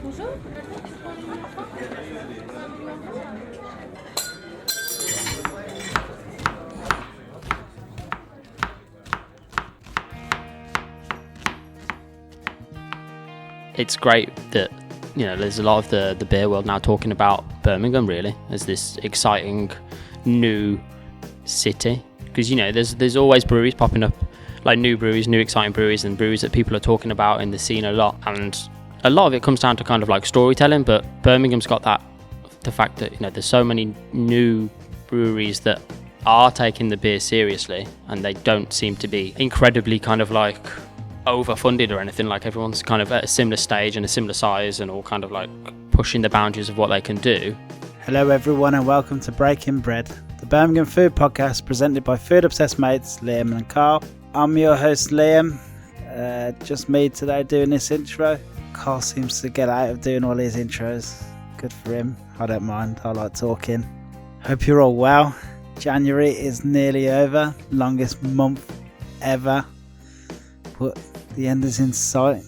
It's great that there's a lot of the beer world now talking about Birmingham really as this exciting new city, because there's always breweries popping up, like new breweries, new exciting breweries, and breweries that people are talking about in the scene a lot, and a lot of it comes down to kind of like storytelling. But Birmingham's got the fact that there's so many new breweries that are taking the beer seriously, and they don't seem to be incredibly kind of like overfunded or anything. Like, everyone's kind of at a similar stage and a similar size and all kind of like pushing the boundaries of what they can do. Hello everyone, and welcome to Breaking Bread, the Birmingham food podcast presented by food obsessed mates Liam and Carl. I'm your host Liam, just me today doing this intro. Carl seems to get out of doing all his intros. Good for him. I don't mind, I like talking. Hope you're all well. January is nearly over, longest month ever, but the end is in sight.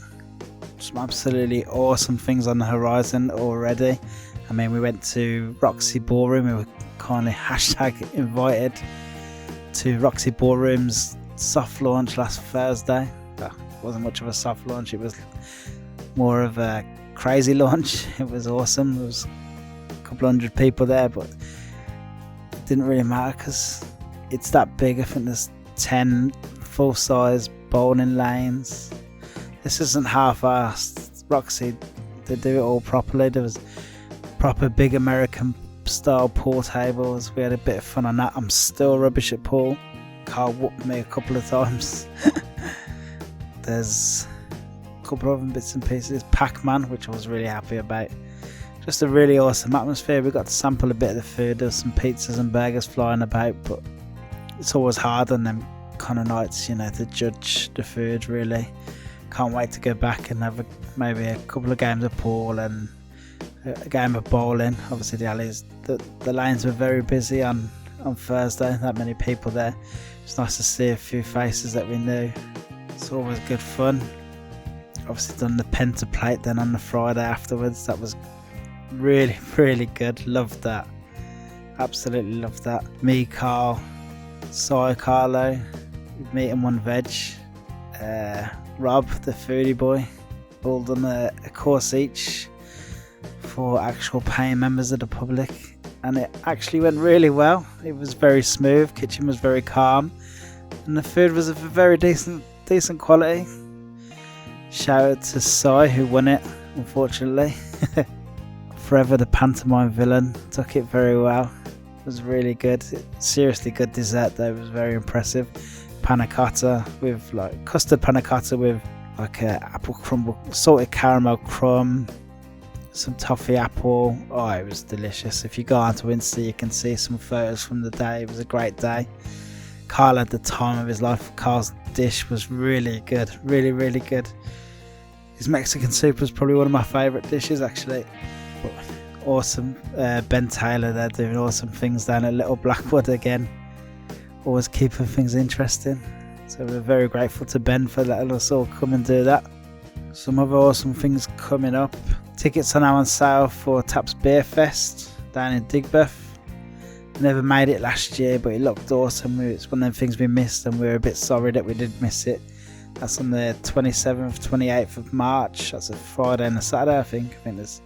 Some absolutely awesome things on the horizon already. I mean, we went to Roxy Ballroom. We were kindly # invited to Roxy Ballroom's soft launch last Thursday. Well, it wasn't much of a soft launch, it was more of a crazy launch. It was awesome. There was a couple hundred people there, but it didn't really matter because it's that big. I think there's 10 full-size bowling lanes. This isn't half-assed. Roxy, they do it all properly. There was proper big American style pool tables. We had a bit of fun on that. I'm still rubbish at pool. Carl whooped me a couple of times. There's a couple of other bits and pieces. Pac-Man, which I was really happy about. Just a really awesome atmosphere. We got to sample a bit of the food. There was some pizzas and burgers flying about, but it's always hard on them kind of nights, to judge the food really. Can't wait to go back and have maybe a couple of games of pool and a game of bowling. Obviously the lanes were very busy on Thursday, that many people there. It's nice to see a few faces that we knew. It's always good fun. Obviously done the penta plate then on the Friday afterwards. That was really, really good. Loved that. Absolutely loved that. Me, Carl, Carlo, meat and one veg. Rob, the foodie boy, all done a course each for actual paying members of the public, and it actually went really well. It was very smooth, kitchen was very calm, and the food was of a very decent quality. Shout out to Sai, who won it, unfortunately. Forever the pantomime villain, took it very well. It was really good. Seriously good dessert though, it was very impressive. Panna cotta with like custard panna cotta with like a apple crumble, salted caramel crumb, some toffee apple. Oh, it was delicious. If you go onto Insta you can see some photos from the day. It was a great day. Carl had the time of his life. Carl's dish was really good, really, really good. His Mexican soup was probably one of my favourite dishes actually. But awesome. Ben Taylor, they're doing awesome things down at Little Blackwood again. Always keeping things interesting. So we're very grateful to Ben for letting us all come and do that. Some other awesome things coming up. Tickets are now on sale for Taps Beer Fest down in Digbrew. Never made it last year, but it looked awesome. It's one of them things we missed, and we were a bit sorry that we did miss it. That's on the 27th, 28th of March. That's a Friday and a Saturday, I think. I think there's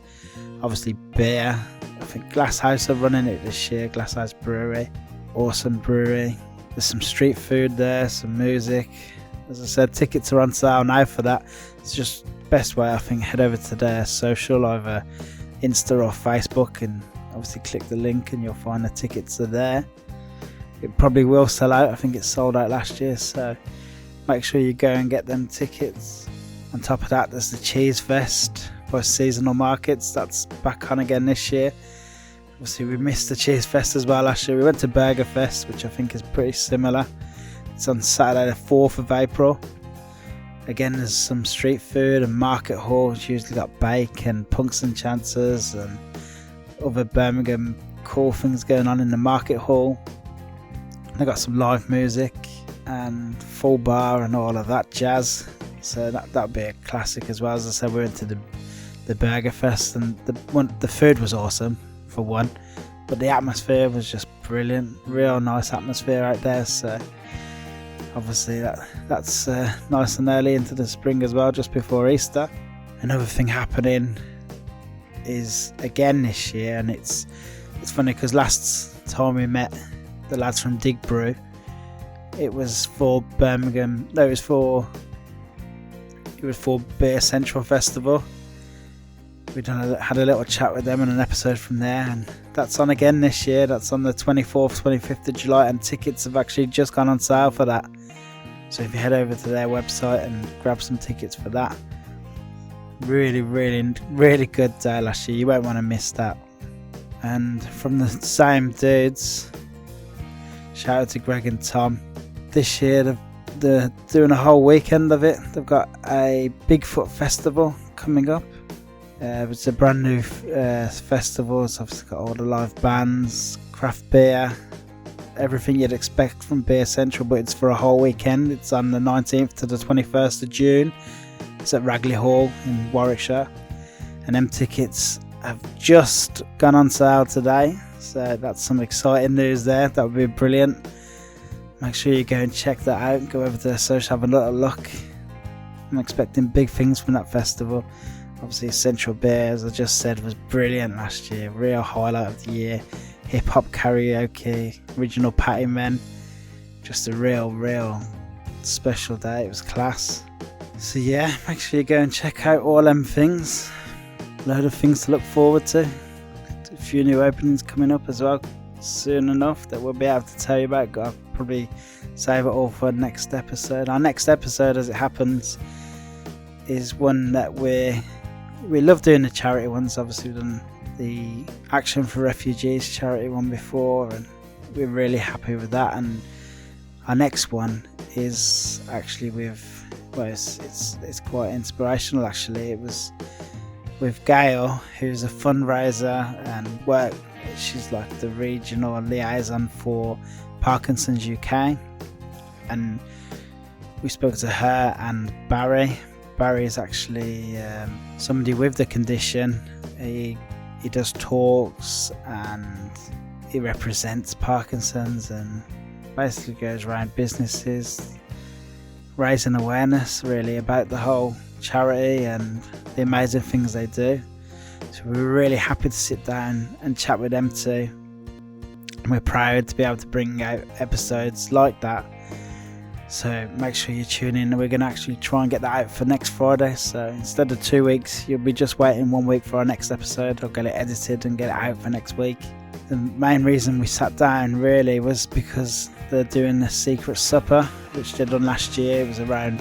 obviously beer. I think Glasshouse are running it this year. Glasshouse Brewery. Awesome brewery. There's some street food there, some music. As I said, tickets are on sale now for that. It's just best way, I think, head over to their social, either Insta or Facebook, and obviously click the link and you'll find the tickets are there. It probably will sell out. I think it sold out last year, so make sure you go and get them tickets. On top of that, there's the Cheese Fest by Seasonal Markets. That's back on again this year. Obviously we missed the Cheese Fest as well last year. We went to Burger Fest, which I think is pretty similar. It's on Saturday the 4th of April. Again, there's some street food and market hall. It's usually got bake and punks and chances and other Birmingham cool things going on in the market hall. They got some live music and full bar and all of that jazz. So that'll be a classic as well. As I said, we went to the the Burger Fest, and the food was awesome for one, but the atmosphere was just brilliant. Real nice atmosphere out there. So obviously that's nice and early into the spring as well, just before Easter. Another thing happening is again this year, and it's funny because last time we met the lads from Digbrew, it was for Birmingham. No, it was for Beer Central Festival. We had a little chat with them and an episode from there, and that's on again this year. That's on the 24th, 25th of July, and tickets have actually just gone on sale for that. So if you head over to their website and grab some tickets for that, really, really, really good day last year. You won't want to miss that. And from the same dudes, shout out to Greg and Tom. This year they're doing a whole weekend of it. They've got a Bigfoot festival coming up. It's a brand new festival. It's obviously got all the live bands, craft beer, everything you'd expect from Beer Central, but it's for a whole weekend. It's on the 19th to the 21st of June. It's at Ragley Hall in Warwickshire, and them tickets have just gone on sale today, so that's some exciting news there. That would be brilliant. Make sure you go and check that out. Go over to their social, have a little look. I'm expecting big things from that festival. Obviously Central Beer, as I just said, was brilliant last year. Real highlight of the year. Hip hop karaoke, original Patty Men. Just a real special day. It was class. So yeah, make sure you go and check out all them things. Load of things to look forward to. A few new openings coming up as well soon enough that we'll be able to tell you about. I'll probably save it all for next episode. Our next episode, as it happens, is one that we love doing the charity ones. Obviously we've done the Action for Refugees charity one before, and we're really happy with that. And our next one is actually it's quite inspirational actually. It was with Gail, who's a fundraiser and she's like the regional liaison for Parkinson's UK, and we spoke to her and Barry. Barry is actually somebody with the condition. He does talks and he represents Parkinson's and basically goes around businesses raising awareness really about the whole charity and the amazing things they do. So we were really happy to sit down and chat with them too, and we're proud to be able to bring out episodes like that. So make sure you tune in. We're going to actually try and get that out for next Friday. So instead of 2 weeks, you'll be just waiting 1 week for our next episode. I'll get it edited and get it out for next week. The main reason we sat down really was because they're doing the Secret Supper, which they done last year. It was around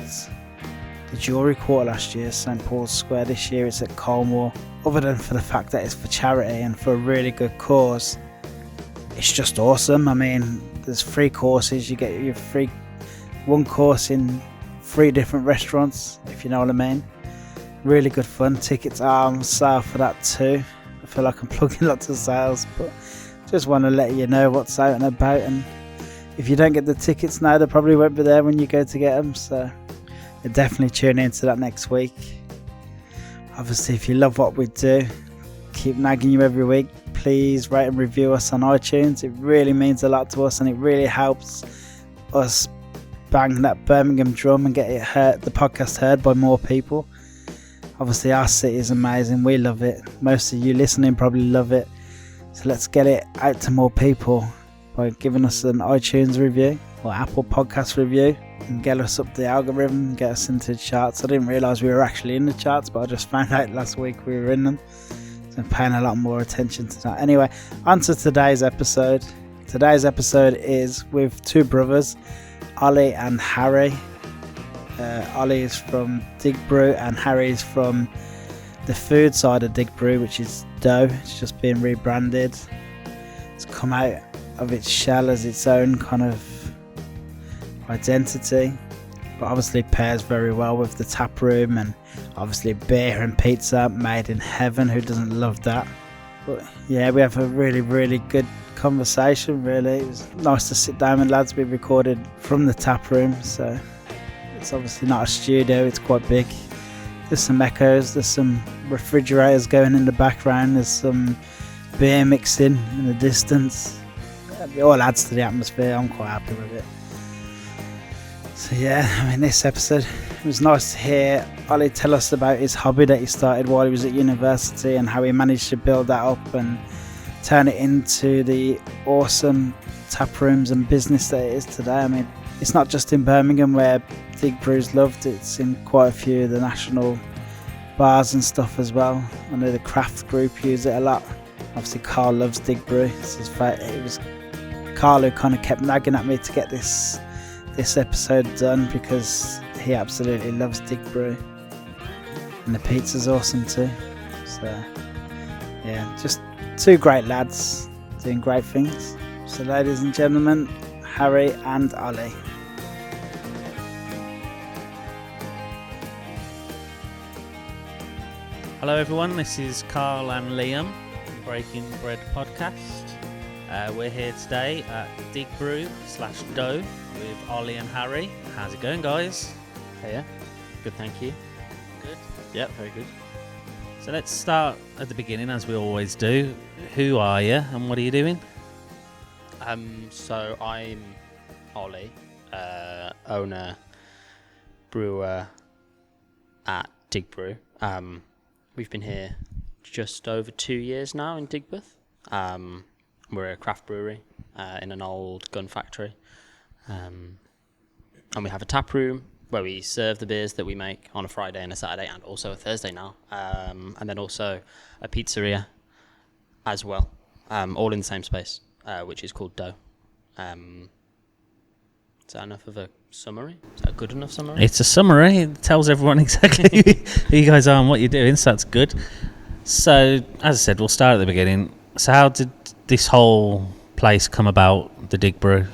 the Jewellery Quarter last year, St Paul's Square. This year it's at Colmore. Other than for the fact that it's for charity and for a really good cause, it's just awesome. I mean, there's 3 courses. You get your free one course in 3 different restaurants, if you know what I mean. Really good fun. Tickets are on sale for that too. I feel like I'm plugging lots of sales, but just want to let you know what's out and about. And if you don't get the tickets now, they probably won't be there when you go to get them, so definitely tune into that next week. Obviously, if you love what we do, keep nagging you every week. Please rate and review us on iTunes. It really means a lot to us, and it really helps us bang that Birmingham drum and get the podcast heard by more people. Obviously our city is amazing, we love it. Most of you listening probably love it, so let's get it out to more people by giving us an iTunes review or Apple Podcast review and get us up the algorithm, get us into the charts. I didn't realise we were actually in the charts, but I just found out last week we were in them, so I'm paying a lot more attention to that. Anyway, on to today's episode. Today's episode is with 2 brothers, Ollie and Harry. Ollie is from Digbrew and Harry is from the food side of Digbrew, which is dough. It's just been rebranded. It's come out of its shell as its own kind of identity, but obviously pairs very well with the taproom and obviously beer and pizza made in heaven. Who doesn't love that? But yeah, we have a really good conversation really. It was nice to sit down with lads. We recorded from the tap room, so it's obviously not a studio, it's quite big, There's some echoes, there's some refrigerators going in the background, there's some beer mixing in the distance. It all adds to the atmosphere. I'm quite happy with it. So yeah, I mean, this episode, it was nice to hear Ollie tell us about his hobby that he started while he was at university and how he managed to build that up and turn it into the awesome tap rooms and business that it is today. I mean, it's not just in Birmingham where Digbrew's loved, it's in quite a few of the national bars and stuff as well. I know the craft group use it a lot. Obviously Carl loves Digbrew. It was Carl who kind of kept nagging at me to get this episode done because he absolutely loves Digbrew. And the pizza's awesome too. So yeah, just two great lads doing great things. So ladies and gentlemen, Harry and Ollie. Hello everyone, this is Carl and Liam, Breaking Bread podcast. We're here today at Digbrew / Dough with Ollie and Harry. How's it going, guys? Yeah, good, thank you. Good. Yeah, very good. So let's start at the beginning, as we always do. Who are you and what are you doing? So I'm Ollie, owner, brewer at Digbrew. We've been here just over 2 years now in Digbrew. We're a craft brewery in an old gun factory. And we have a tap room where we serve the beers that we make on a Friday and a Saturday and also a Thursday now. And then also a pizzeria as well, all in the same space, which is called Dough. Is that enough of a summary? Is that a good enough summary? It's a summary. It tells everyone exactly who you guys are and what you're doing, so that's good. So, as I said, we'll start at the beginning. So how did this whole place come about, the Digbrew?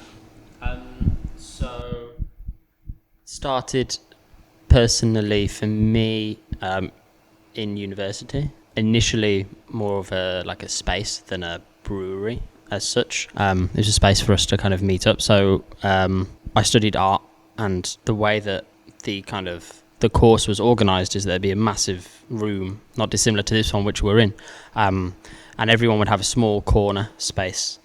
So, started personally for me in university. Initially, more of a space than a brewery as such. It was a space for us to kind of meet up. So I studied art, and the way that the course was organised is there'd be a massive room, not dissimilar to this one which we're in, and everyone would have a small corner space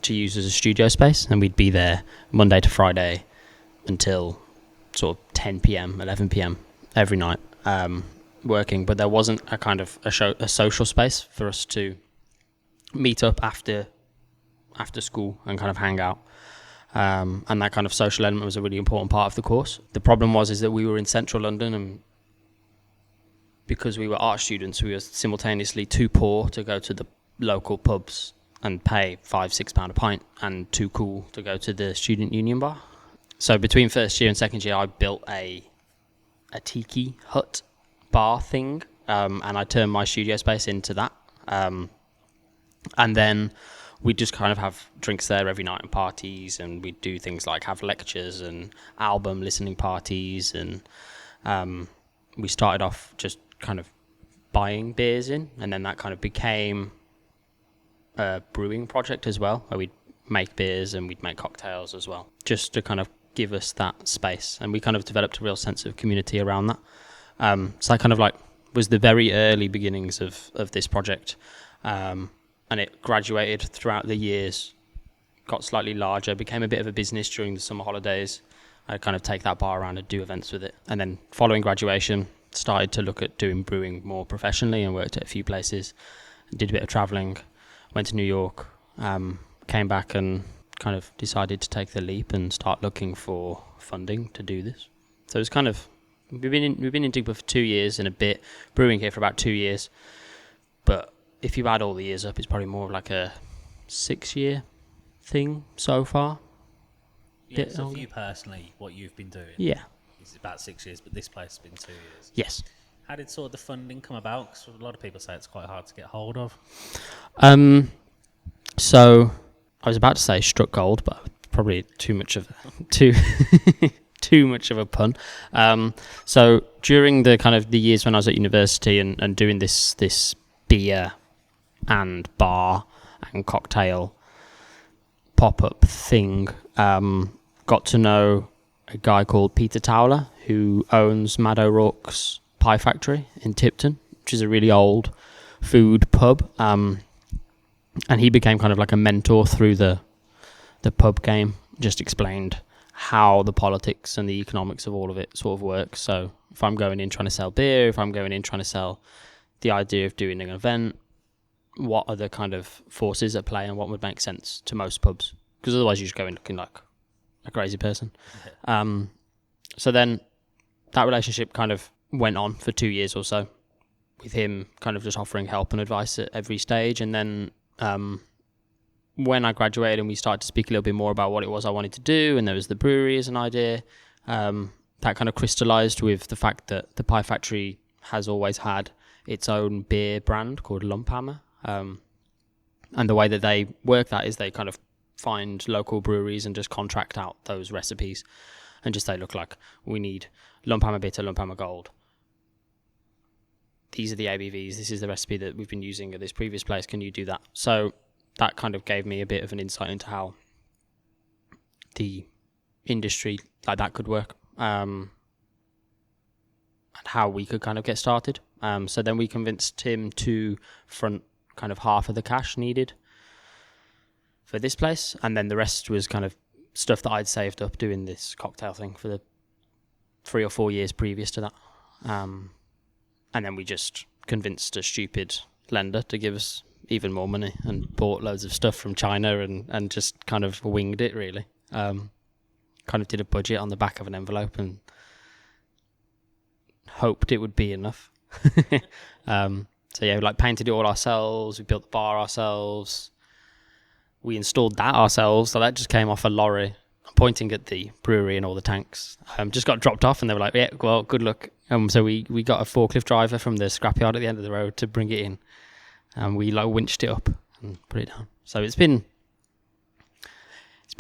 to use as a studio space, and we'd be there Monday to Friday until sort of 10 p.m, 11 p.m. every night working. But there wasn't a social space for us to meet up after school and kind of hang out. And that kind of social element was a really important part of the course. The problem is that we were in central London, and because we were art students, we were simultaneously too poor to go to the local pubs and pay £5-6 a pint, and too cool to go to the student union bar. So between first year and second year, I built a tiki hut bar thing, and I turned my studio space into that. And then we'd just kind of have drinks there every night and parties, and we'd do things like have lectures and album listening parties, and we started off just kind of buying beers in, and then that kind of became a brewing project as well, where we'd make beers and we'd make cocktails as well, just to kind of give us that space. And we kind of developed a real sense of community around that. So that kind of was the very early beginnings of this project. And it graduated throughout the years, got slightly larger, became a bit of a business during the summer holidays. I'd kind of take that bar around and do events with it. And then following graduation, started to look at doing brewing more professionally and worked at a few places. Did a bit of travelling, went to New York, came back and kind of decided to take the leap and start looking for funding to do this. So it's kind of, we've been in Digbrew for 2 years and a bit, brewing here for about 2 years. But if you add all the years up, it's probably more like a 6-year thing so far. Yeah, so for you personally, what you've been doing, yeah, is about 6 years, but this place has been 2 years. Yes. How did sort of the funding come about? Because a lot of people say it's quite hard to get hold of. So I was about to say struck gold, but probably too much of a pun. So during the kind of the years when I was at university and doing this beer and bar and cocktail pop-up thing, got to know a guy called Peter Towler, who owns Mad O'Rourke's Pie Factory in Tipton, which is a really old food pub. And he became kind of like a mentor through the pub game, just explained how the politics and the economics of all of it sort of works. So if I'm going in trying to sell beer, if I'm going in trying to sell the idea of doing an event, what are the kind of forces at play and what would make sense to most pubs? Because otherwise you just go in looking like a crazy person. So then that relationship kind of went on for 2 years or so, with him kind of just offering help and advice at every stage. And then when I graduated and we started to speak a little bit more about what it was I wanted to do, and there was the brewery as an idea, that kind of crystallized with the fact that the Pie Factory has always had its own beer brand called Lumphammer. And the way that they work that is they kind of find local breweries and just contract out those recipes and just say, look, like, we need Lumphammer Bitter, Lumphammer Gold. These are the ABVs. This is the recipe that we've been using at this previous place. Can you do that? So that kind of gave me a bit of an insight into how the industry like that could work, and how we could kind of get started. So then we convinced him to front kind of half of the cash needed for this place, and then the rest was kind of stuff that I'd saved up doing this cocktail thing for the 3 or 4 years previous to that. And then we just convinced a stupid lender to give us even more money and bought loads of stuff from China and just kind of winged it, really. Kind of did a budget on the back of an envelope and hoped it would be enough. So yeah, we like painted it all ourselves. We built the bar ourselves. We installed that ourselves. So that just came off a lorry. I'm pointing at the brewery and all the tanks. Just got dropped off and they were like, yeah, well, good luck. So we got a forklift driver from the scrapyard at the end of the road to bring it in. And we like winched it up and put it down. So it's been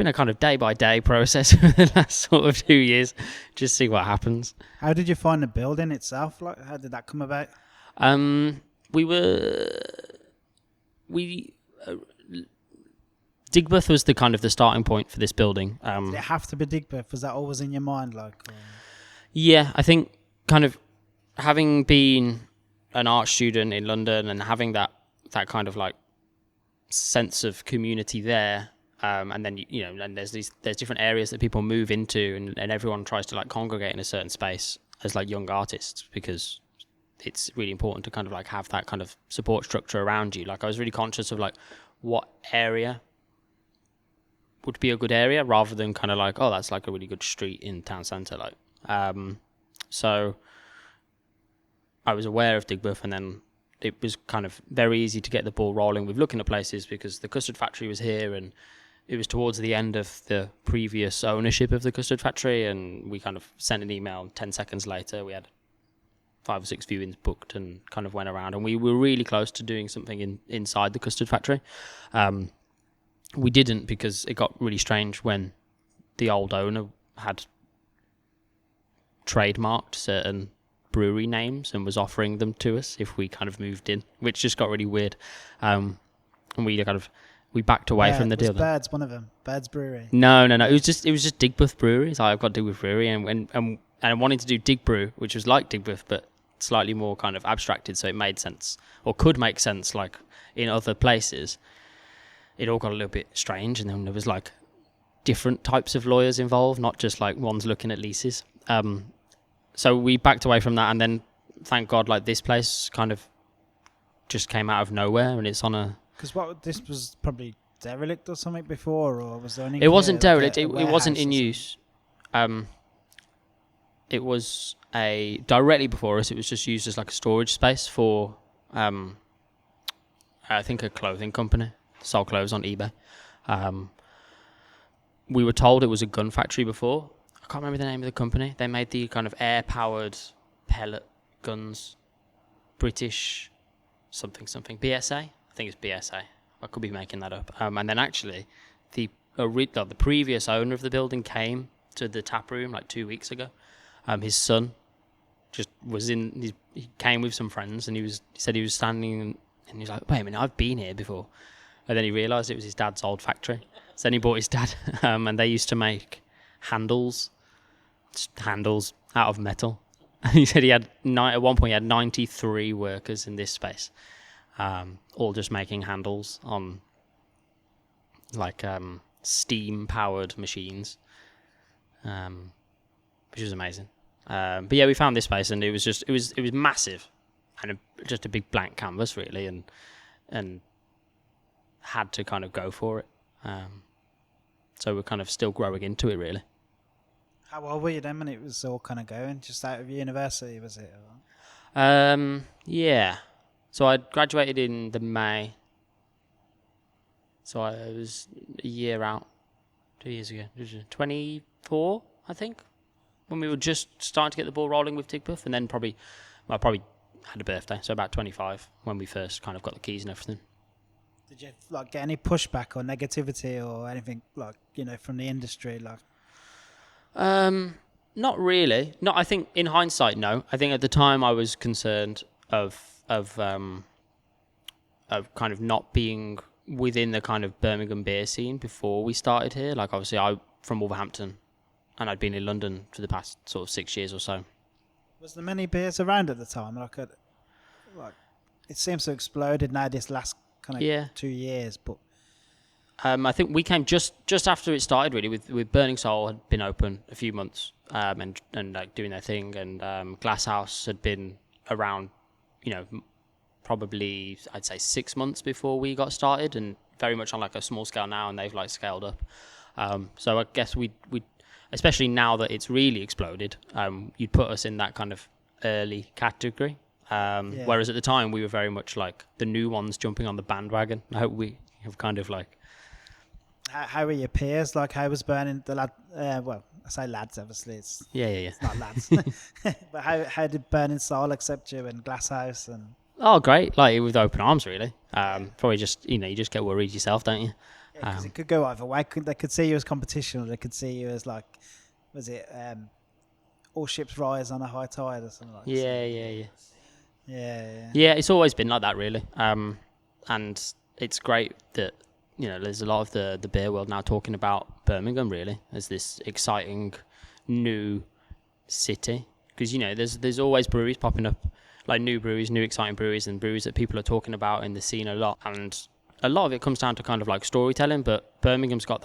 a kind of day by day process for the last sort of 2 years. Just see what happens. How did you find the building itself? Like, how did that come about? Digbrew was the kind of the starting point for this building. Did it have to be Digbrew? Was that always in your mind? Yeah, I think kind of having been an art student in London and having that kind of like sense of community there, and then and there's different areas that people move into, and everyone tries to like congregate in a certain space as like young artists, because it's really important to kind of like have that kind of support structure around you. Like, I was really conscious of like what area would be a good area, rather than kind of like, oh, that's like a really good street in town centre. Like, so I was aware of Digbrew, and then it was kind of very easy to get the ball rolling with looking at places, because the custard factory was here, and it was towards the end of the previous ownership of the custard factory, and we kind of sent an email. 10 seconds later, we had 5 or 6 viewings booked and kind of went around, and we were really close to doing something inside the custard factory. We didn't, because it got really strange when the old owner had trademarked certain brewery names and was offering them to us if we kind of moved in, which just got really weird. And we backed away from the deal. Was Bird's one of them? Bird's Brewery? No. It was just Digbrew Brewery. So I've got Digbrew Brewery, and I wanted to do Digbrew, which was like Digbrew but slightly more kind of abstracted, so it made sense, or could make sense, like in other places. It all got a little bit strange, and then there was like different types of lawyers involved, not just like ones looking at leases. So we backed away from that, and then thank God, like this place kind of just came out of nowhere, and it's on a... Because this was probably derelict or something before, or was there any... It wasn't derelict, it wasn't in use. It was directly before us, it was just used as like a storage space for, I think, a clothing company. Sold clothes on eBay. We were told it was a gun factory before. I can't remember the name of the company. They made the kind of air-powered pellet guns. British something. BSA? I think it's BSA. I could be making that up. And then actually, the previous owner of the building came to the taproom like 2 weeks ago. His son just was he came with some friends, and he said he was standing and he was like, wait a minute, I've been here before. And then he realised it was his dad's old factory. So then he bought his dad, and they used to make handles out of metal. He said at one point he had 93 workers in this space, all just making handles on like steam powered machines, which was amazing. But yeah, we found this space and it was massive and just a big blank canvas really, and had to kind of go for it. So we're kind of still growing into it really. How old were you then when it was all kind of going? Just out of university, was it? Yeah. So I graduated in the May. So I was a year out, 2 years ago. 24, I think, when we were just starting to get the ball rolling with Digbrew, and then probably had a birthday, so about 25 when we first kind of got the keys and everything. Did you like get any pushback or negativity or anything like from the industry like? Not really. I think in hindsight, no. I think at the time I was concerned of kind of not being within the kind of Birmingham beer scene before we started here. Like obviously I'm from Wolverhampton and I'd been in London for the past sort of 6 years or so. Was there many beers around at the time? Like it seems to have exploded now this last kind of 2 years, but I think we came just after it started really with Burning Soul had been open a few months and like doing their thing, and Glasshouse had been around probably I'd say 6 months before we got started, and very much on like a small scale now, and they've like scaled up. So I guess we especially now that it's really exploded, you'd put us in that kind of early category. Whereas at the time we were very much like the new ones jumping on the bandwagon. I hope we have kind of like. How were your peers? Like, how was Burning the lad? Well, I say lads, obviously. It's not lads. But how did Burning Soul accept you and Glasshouse and? Oh, great! Like with open arms, really. Probably just you just get worried yourself, don't you? Because it could go either way. They could see you as competition, or they could see you as like, was it all ships rise on a high tide or something like that? Yeah. It's always been like that, really. And it's great that there's a lot of the beer world now talking about Birmingham really as this exciting new city, because there's always breweries popping up, like new breweries, new exciting breweries, and breweries that people are talking about in the scene a lot, and a lot of it comes down to kind of like storytelling. But Birmingham's got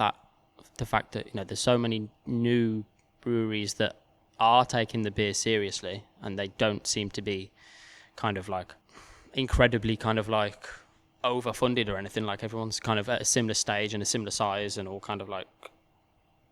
the fact that there's so many new breweries that are taking the beer seriously, and they don't seem to be kind of like incredibly kind of like overfunded or anything. Like everyone's kind of at a similar stage and a similar size, and all kind of like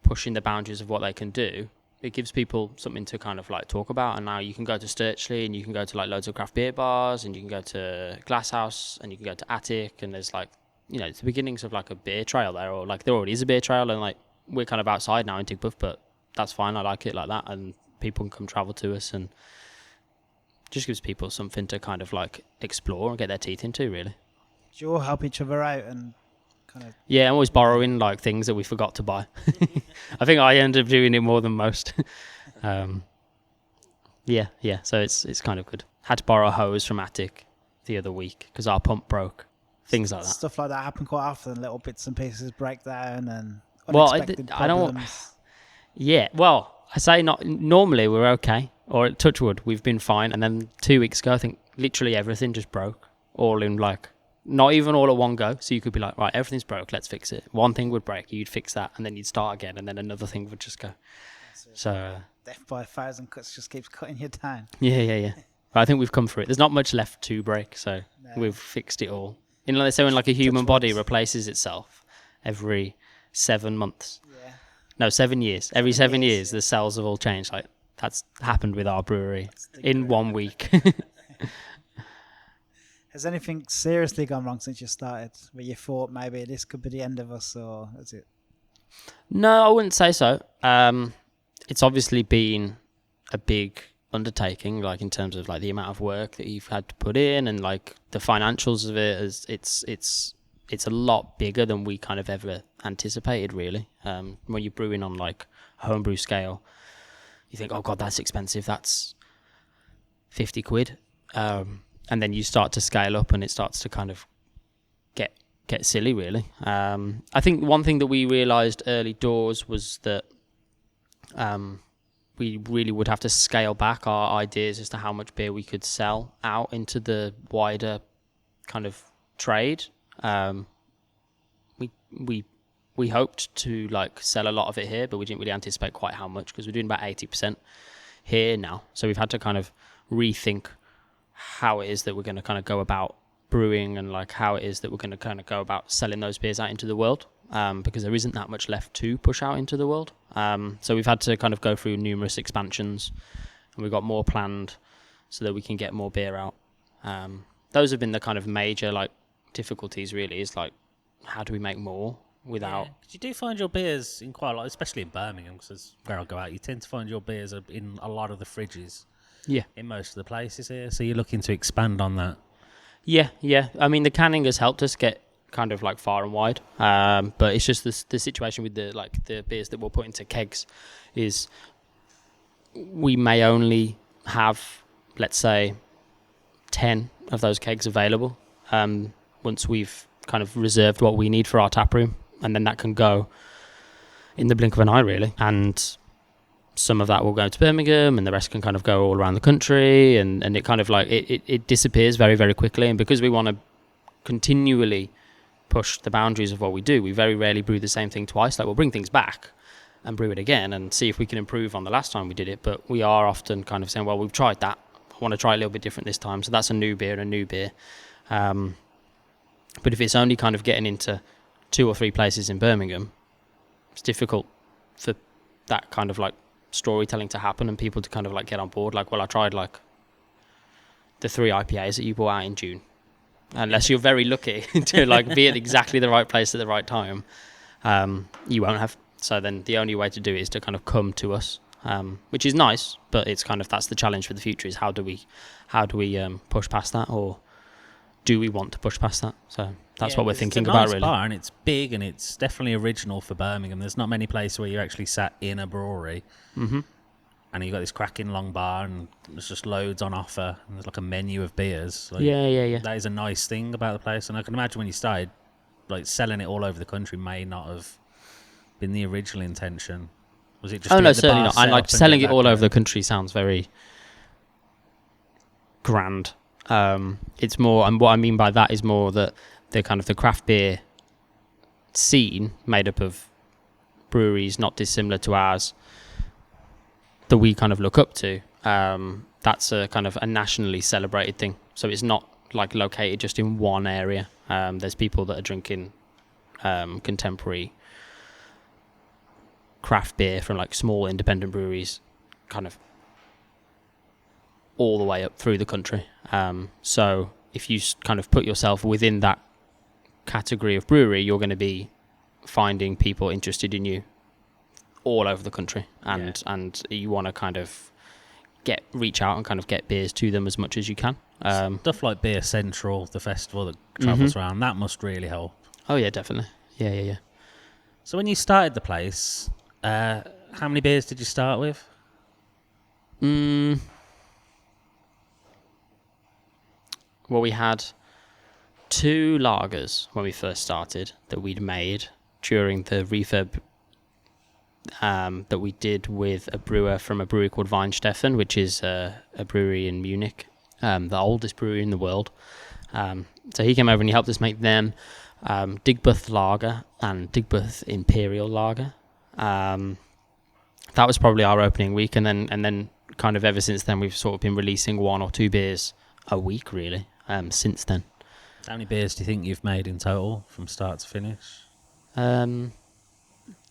pushing the boundaries of what they can do. It gives people something to kind of like talk about. And now you can go to Sturchley, and you can go to like loads of craft beer bars, and you can go to Glasshouse, and you can go to Attic, and there's like it's the beginnings of like a beer trail there, or like there already is a beer trail, and like we're kind of outside now in Digbrew, but that's fine. I like it like that, and people can come travel to us, and just gives people something to kind of like explore and get their teeth into really. Do you all help each other out and kind of? Yeah, I'm always borrowing like things that we forgot to buy. I think I end up doing it more than most. So it's kind of good. Had to borrow a hose from Attic the other week because our pump broke. Things like that. Stuff like that happen quite often. Little bits and pieces break down and unexpected problems. I say not. Normally we're okay, or touch wood, we've been fine. And then 2 weeks ago, I think literally everything just broke, all in like. Not even all at one go. So you could be like, right, everything's broke, let's fix it. One thing would break, you'd fix that, and then you'd start again, and then another thing would just go. So death by 1,000 cuts just keeps cutting you down. Yeah. But I think we've come through it. There's not much left to break, so we've fixed it all. They say when like a human body replaces itself every 7 months. Yeah. No, 7 years. Every 7 years, the cells have all changed. Like that's happened with our brewery in 1 week. Has anything seriously gone wrong since you started, where you thought maybe this could be the end of us, or is it? No, I wouldn't say so. It's obviously been a big undertaking, like in terms of like the amount of work that you've had to put in, and like the financials of it. It's a lot bigger than we kind of ever anticipated, really. When you're brewing on like homebrew scale, you think, oh god, that's expensive. That's 50 quid. And then you start to scale up, and it starts to kind of get silly, really. I think one thing that we realised early doors was that we really would have to scale back our ideas as to how much beer we could sell out into the wider kind of trade. We hoped to like sell a lot of it here, but we didn't really anticipate quite how much, because we're doing about 80% here now. So we've had to kind of rethink how it is that we're going to kind of go about brewing, and like how it is that we're going to kind of go about selling those beers out into the world, because there isn't that much left to push out into the world. So we've had to kind of go through numerous expansions, and we've got more planned so that we can get more beer out. Those have been the kind of major like difficulties, really, is like, how do we make more without... Yeah, 'cause you do find your beers in quite a lot, especially in Birmingham, because where I go out, you tend to find your beers are in a lot of the fridges. Yeah. In most of the places here, so you're looking to expand on that. Yeah. I mean, the canning has helped us get kind of like far and wide, but it's just the situation with the beers that we'll put into kegs is we may only have, let's say, 10 of those kegs available once we've kind of reserved what we need for our taproom, and then that can go in the blink of an eye, really. And some of that will go to Birmingham, and the rest can kind of go all around the country, and it kind of like it disappears very, very quickly. And because we want to continually push the boundaries of what we do, we very rarely brew the same thing twice. Like, we'll bring things back and brew it again and see if we can improve on the last time we did it, but we are often kind of saying, well, we've tried that, I want to try a little bit different this time. So that's a new beer. But if it's only kind of getting into 2 or 3 places in Birmingham, it's difficult for that kind of like storytelling to happen and people to kind of like get on board. Like, well, I tried like the 3 IPAs that you brought out in June. Unless you're very lucky to like be at exactly the right place at the right time, you won't have. So then the only way to do it is to kind of come to us, which is nice, but it's kind of, that's the challenge for the future, is how do we push past that, or do we want to push past that? So that's what we're thinking about, really. It's a nice bar, and it's big, and it's definitely original for Birmingham. There's not many places where you're actually sat in a brewery, and you've got this cracking long bar, and there's just loads on offer, and there's like a menu of beers. Like, yeah. That is a nice thing about the place, and I can imagine when you started, like, selling it all over the country may not have been the original intention. Was it just? Oh no, certainly not. And like selling it all over the country sounds very grand. It's more, and what I mean by that is more that the kind of the craft beer scene, made up of breweries not dissimilar to ours, that we kind of look up to, that's a kind of a nationally celebrated thing. So it's not like located just in one area. There's people that are drinking contemporary craft beer from like small independent breweries kind of all the way up through the country. So if you kind of put yourself within that category of brewery, you're going to be finding people interested in you all over the country, and you want to kind of reach out and kind of get beers to them as much as you can. Stuff like Beer Central, the festival that travels around, that must really help. Oh yeah, definitely. Yeah. So when you started the place, how many beers did you start with? Well, we had 2 lagers when we first started that we'd made during the refurb that we did with a brewer from a brewery called Weinsteffen, which is a brewery in Munich, the oldest brewery in the world. So he came over and he helped us make them Digbrew Lager and Digbrew Imperial Lager. That was probably our opening week, and then kind of ever since then we've sort of been releasing 1 or 2 beers a week, really, since then. How many beers do you think you've made in total from start to finish?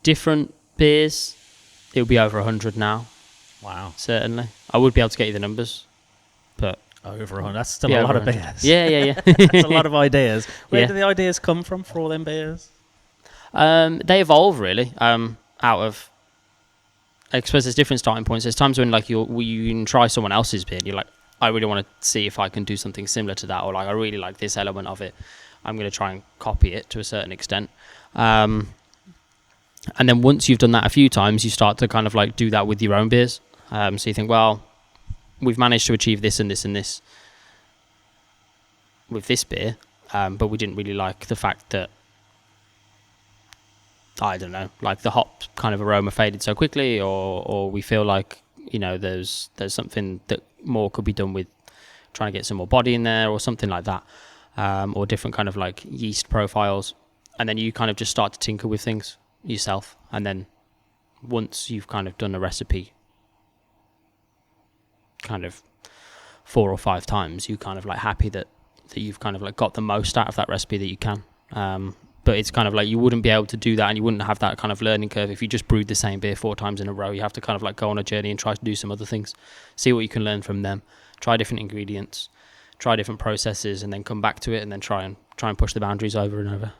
Different beers, it would be over 100 now. Wow. Certainly. I would be able to get you the numbers, but... Over 100, that's still a lot of beers. Yeah. That's a lot of ideas. Where do the ideas come from for all them beers? They evolve, really, out of... I suppose there's different starting points. There's times when like you can try someone else's beer and you're like, I really want to see if I can do something similar to that, or like I really like this element of it, I'm going to try and copy it to a certain extent. And then once you've done that a few times, you start to kind of like do that with your own beers. So you think, well, we've managed to achieve this and this and this with this beer, but we didn't really like the fact that, I don't know, like the hop kind of aroma faded so quickly, or we feel like there's something that more could be done with trying to get some more body in there or something like that, or different kind of like yeast profiles. And then you kind of just start to tinker with things yourself. And then once you've kind of done a recipe kind of 4 or 5 times, you kind of like happy that you've kind of like got the most out of that recipe that you can. But it's kind of like you wouldn't be able to do that, and you wouldn't have that kind of learning curve if you just brewed the same beer 4 times in a row. You have to kind of like go on a journey and try to do some other things, see what you can learn from them, try different ingredients, try different processes, and then come back to it and then try and push the boundaries over and over.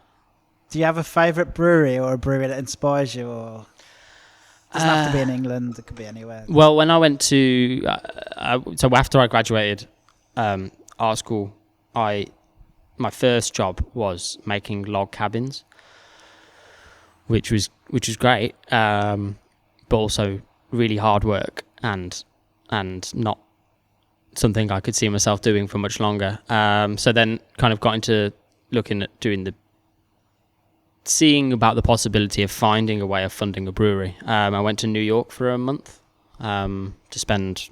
Do you have a favourite brewery or a brewery that inspires you? Or it doesn't have to be in England, it could be anywhere. Well, when I went to so after I graduated art school, my first job was making log cabins, which was great, but also really hard work and not something I could see myself doing for much longer. So then kind of got into looking at seeing about the possibility of finding a way of funding a brewery. I went to New York for a month to spend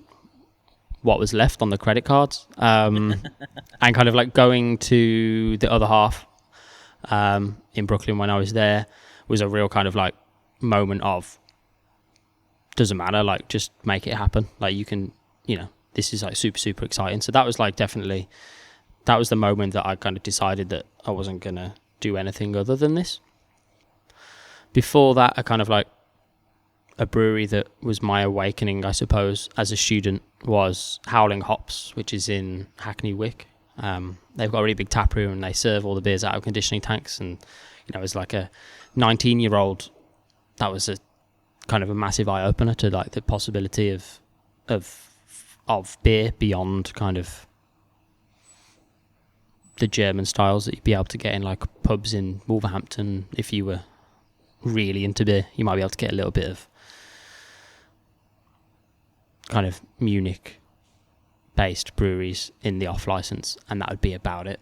what was left on the credit cards, and kind of like going to the other half in Brooklyn when I was there was a real kind of like moment of doesn't matter, like just make it happen. Like you can, this is like super, super exciting. So that was like definitely, that was the moment that I kind of decided that I wasn't going to do anything other than this. Before that, I kind of like a brewery that was my awakening, I suppose, as a student was Howling Hops, which is in Hackney Wick. They've got a really big taproom and they serve all the beers out of conditioning tanks. And, as like a 19-year-old, that was a kind of a massive eye-opener to like the possibility of beer beyond kind of the German styles that you'd be able to get in like pubs in Wolverhampton. If you were really into beer, you might be able to get a little bit of kind of Munich based breweries in the off license, and that would be about it.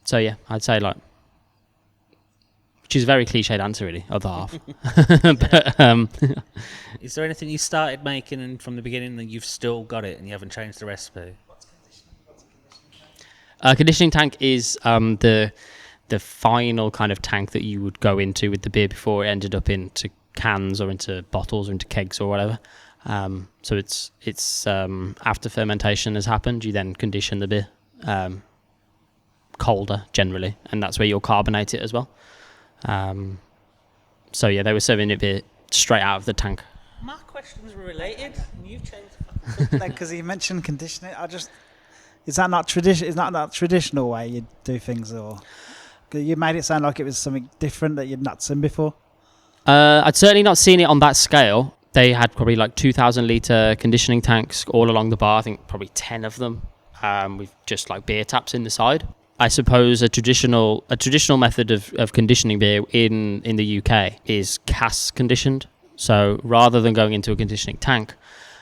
So yeah, I'd say like, which is a very cliched answer really, other half. But is there anything you started making and from the beginning that you've still got it and you haven't changed the recipe? Conditioning tank is the final kind of tank that you would go into with the beer before it ended up into cans or into bottles or into kegs or whatever. So it's after fermentation has happened, you then condition the beer colder generally, and that's where you'll carbonate it as well. So yeah, they were serving it beer straight out of the tank. My questions were related, and you've changed. Because you mentioned conditioning, is that not tradition? Is that not traditional way you do things, or you made it sound like it was something different that you'd not seen before? I'd certainly not seen it on that scale. They had probably like 2,000 litre conditioning tanks all along the bar. I think probably 10 of them with just like beer taps in the side. I suppose a traditional method of conditioning beer in the UK is cask conditioned. So rather than going into a conditioning tank,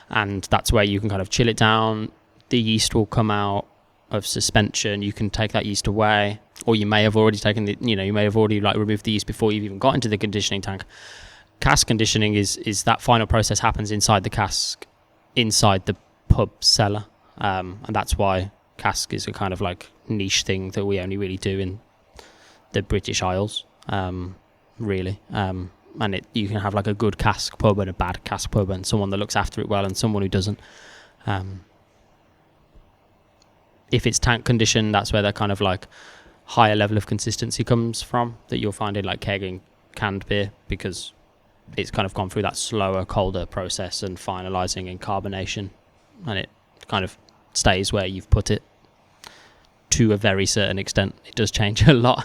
and that's where you can kind of chill it down, the yeast will come out of suspension. You can take that yeast away, or you may have already taken you may have already like removed the yeast before you've even got into the conditioning tank. Cask conditioning is that final process happens inside the cask, inside the pub cellar, and that's why cask is a kind of like niche thing that we only really do in the British Isles, really. And you can have like a good cask pub and a bad cask pub, and someone that looks after it well and someone who doesn't. If it's tank conditioned, that's where that kind of like higher level of consistency comes from that you'll find in like kegging canned beer, because it's kind of gone through that slower, colder process and finalising and carbonation, and it kind of stays where you've put it to a very certain extent. It does change a lot,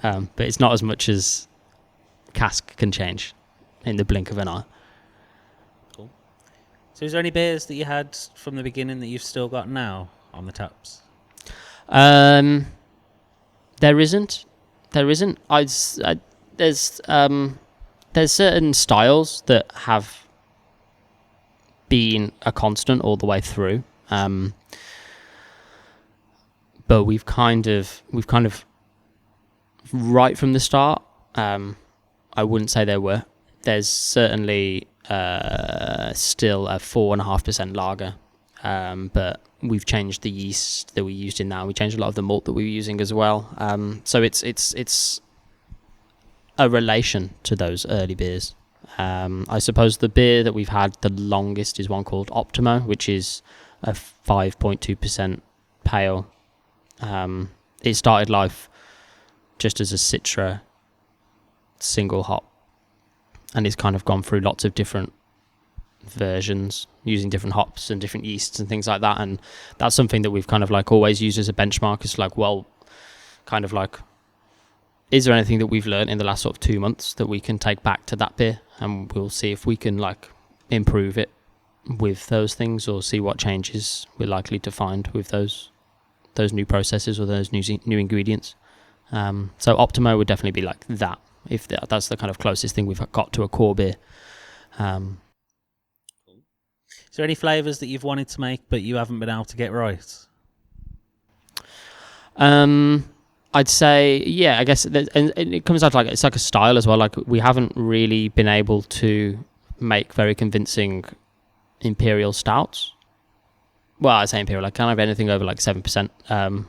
but it's not as much as cask can change in the blink of an eye. Cool. So is there any beers that you had from the beginning that you've still got now on the taps? There isn't. There's certain styles that have been a constant all the way through, but we've kind of right from the start. I wouldn't say there were there's certainly still a 4.5% lager, but we've changed the yeast that we used in that. We changed a lot of the malt that we were using as well. So it's a relation to those early beers. I suppose the beer that we've had the longest is one called Optimo, which is a 5.2% pale. It started life just as a Citra single hop, and it's kind of gone through lots of different versions using different hops and different yeasts and things like that. And that's something that we've kind of like always used as a benchmark. It's like, well, kind of like, is there anything that we've learned in the last sort of 2 months that we can take back to that beer, and we'll see if we can like improve it with those things, or see what changes we're likely to find with those new processes or those new ingredients. So Optimo would definitely be like that, if that's the kind of closest thing we've got to a core beer. Is there any flavours that you've wanted to make but you haven't been able to get right? I'd say, yeah, I guess, and it comes out to like, it's like a style as well. Like, we haven't really been able to make very convincing imperial stouts. Well, I say imperial, like kind of anything over like 7%.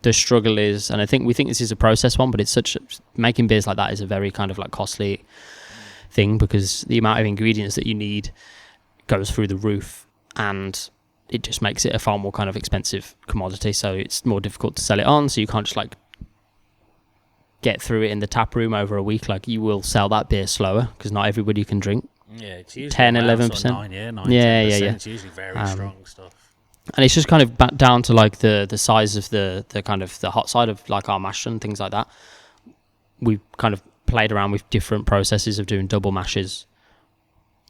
The struggle is, and we think this is a process one, but making beers like that is a very kind of like costly thing, because the amount of ingredients that you need goes through the roof, and it just makes it a far more kind of expensive commodity. So it's more difficult to sell it on. So you can't just like get through it in the tap room over a week. Like, you will sell that beer slower because not everybody can drink. Yeah, it's usually 10-11%. 9, yeah. It's usually very strong stuff. And it's just kind of back down to like the size of the kind of the hot side of like our mash and things like that. We've kind of played around with different processes of doing double mashes,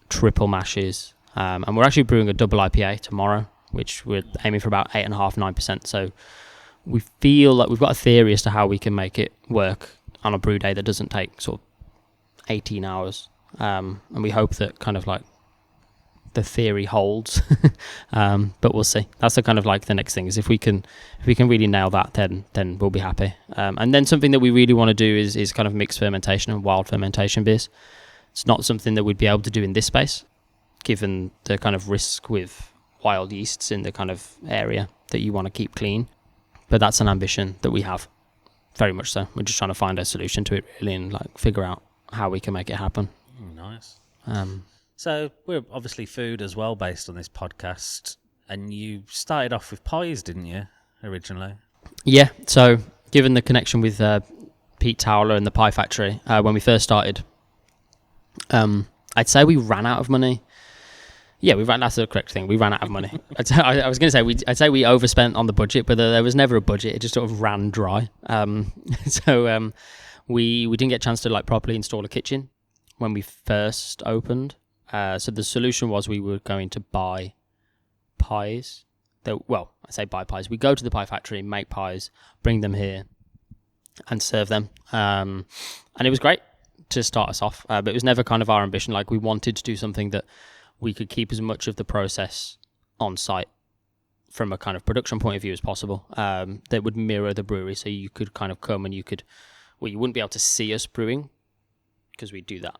triple mashes, and we're actually brewing a double IPA tomorrow, which we're aiming for about 8.5-9%. So we feel like we've got a theory as to how we can make it work on a brew day that doesn't take sort of 18 hours. And we hope that kind of like the theory holds, but we'll see. That's the kind of like the next thing, is if we can really nail that, then we'll be happy. And then something that we really want to do is kind of mixed fermentation and wild fermentation beers. It's not something that we'd be able to do in this space, given the kind of risk with wild yeasts in the kind of area that you want to keep clean. But that's an ambition that we have, very much so. We're just trying to find a solution to it, really, and like figure out how we can make it happen. Nice. So we're obviously food as well based on this podcast, and you started off with pies, didn't you, originally? Yeah, so given the connection with Pete Towler and the Pie Factory, when we first started, I'd say we ran out of money. Yeah, that's the correct thing. We ran out of money. I was going to say, I'd say we overspent on the budget, but there was never a budget. It just sort of ran dry. So we didn't get a chance to like properly install a kitchen when we first opened. So the solution was we were going to buy pies. I say buy pies. We go to the Pie Factory, make pies, bring them here, and serve them. And it was great to start us off, but it was never kind of our ambition. Like, we wanted to do something that we could keep as much of the process on site from a kind of production point of view as possible, that would mirror the brewery. So you could kind of come and you wouldn't be able to see us brewing, because we do that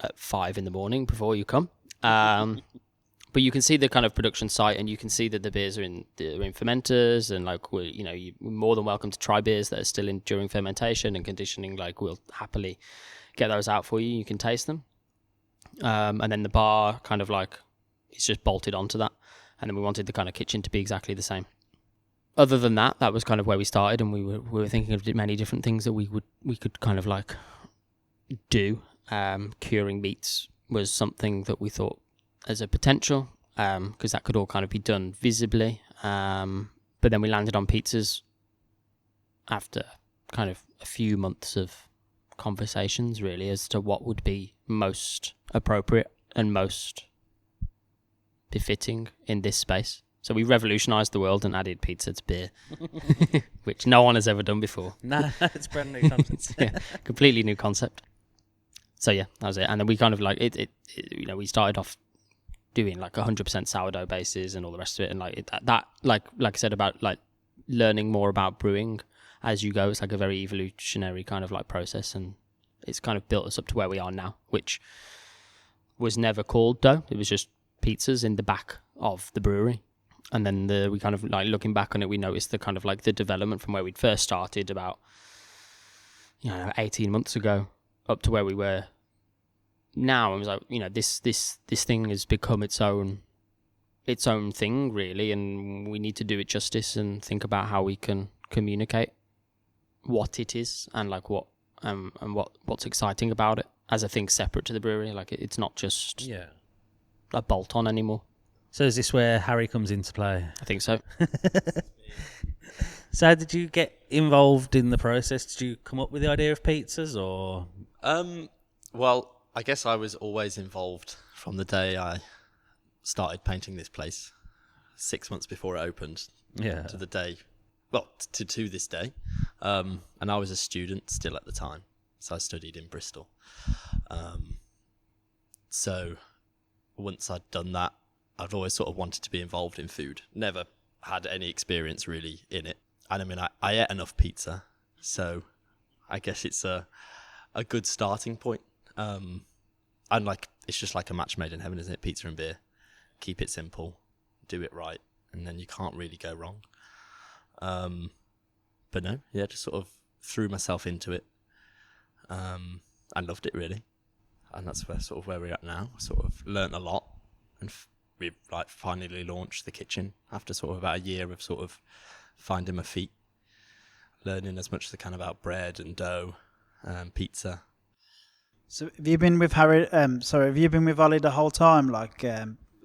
at 5 a.m. before you come. But you can see the kind of production site, and you can see that the beers are in fermenters, and like you're more than welcome to try beers that are still during fermentation and conditioning. Like, we'll happily get those out for you. You can taste them. And then the bar kind of like is just bolted onto that, and then we wanted the kind of kitchen to be exactly the same. Other than that, that was kind of where we started, and we were thinking of many different things that we could kind of like do. Curing meats was something that we thought as a potential, because that could all kind of be done visibly. But then we landed on pizzas after kind of a few months of conversations, really, as to what would be most appropriate and most befitting in this space. So we revolutionized the world and added pizza to beer, which no one has ever done before. No, it's brand new concept. Yeah, completely new concept. So yeah, that was it. And then we kind of like it we started off doing like 100% sourdough bases and all the rest of it, and like that like I said about like learning more about brewing as you go. It's like a very evolutionary kind of like process, and it's kind of built us up to where we are now, which was never called dough. It was just pizzas in the back of the brewery. And then we kind of like looking back on it, we noticed the kind of like the development from where we'd first started about 18 months ago up to where we were now. I was like, this thing has become its own thing really, and we need to do it justice and think about how we can communicate what it is and like what's exciting about it as a thing separate to the brewery. Like it's not just a bolt on anymore. So is this where Harry comes into play? I think so. So how did you get involved in the process? Did you come up with the idea of pizzas, or? Well, I guess I was always involved from the day I started painting this place, 6 months before it opened, to the day, well, to this day. And I was a student still at the time, so I studied in Bristol. So once I'd done that, I've always sort of wanted to be involved in food. Never had any experience really in it. And I mean, I ate enough pizza, so I guess it's a good starting point. And like, it's just like a match made in heaven, isn't it? Pizza and beer. Keep it simple, do it right, and then you can't really go wrong. But no, just sort of threw myself into it. I loved it really. And that's where we're at now. Sort of learnt a lot, and we've like finally launched the kitchen after sort of about a year of sort of finding my feet, learning as much as I can about bread and dough, pizza. So have you been with Harry? Have you been with Ollie the whole time, like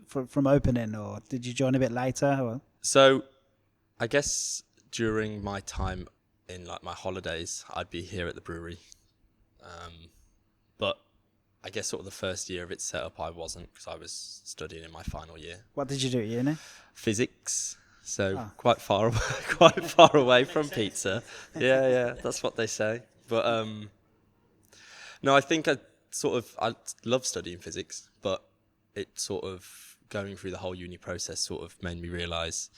from opening, or did you join a bit later? Or? So, I guess during my time in like my holidays, I'd be here at the brewery. But I guess sort of the first year of its setup, I wasn't, because I was studying in my final year. What did you do at uni? Physics. So quite far away from pizza. Yeah, that's what they say. But no, I think I love studying physics, but it sort of going through the whole uni process sort of made me realise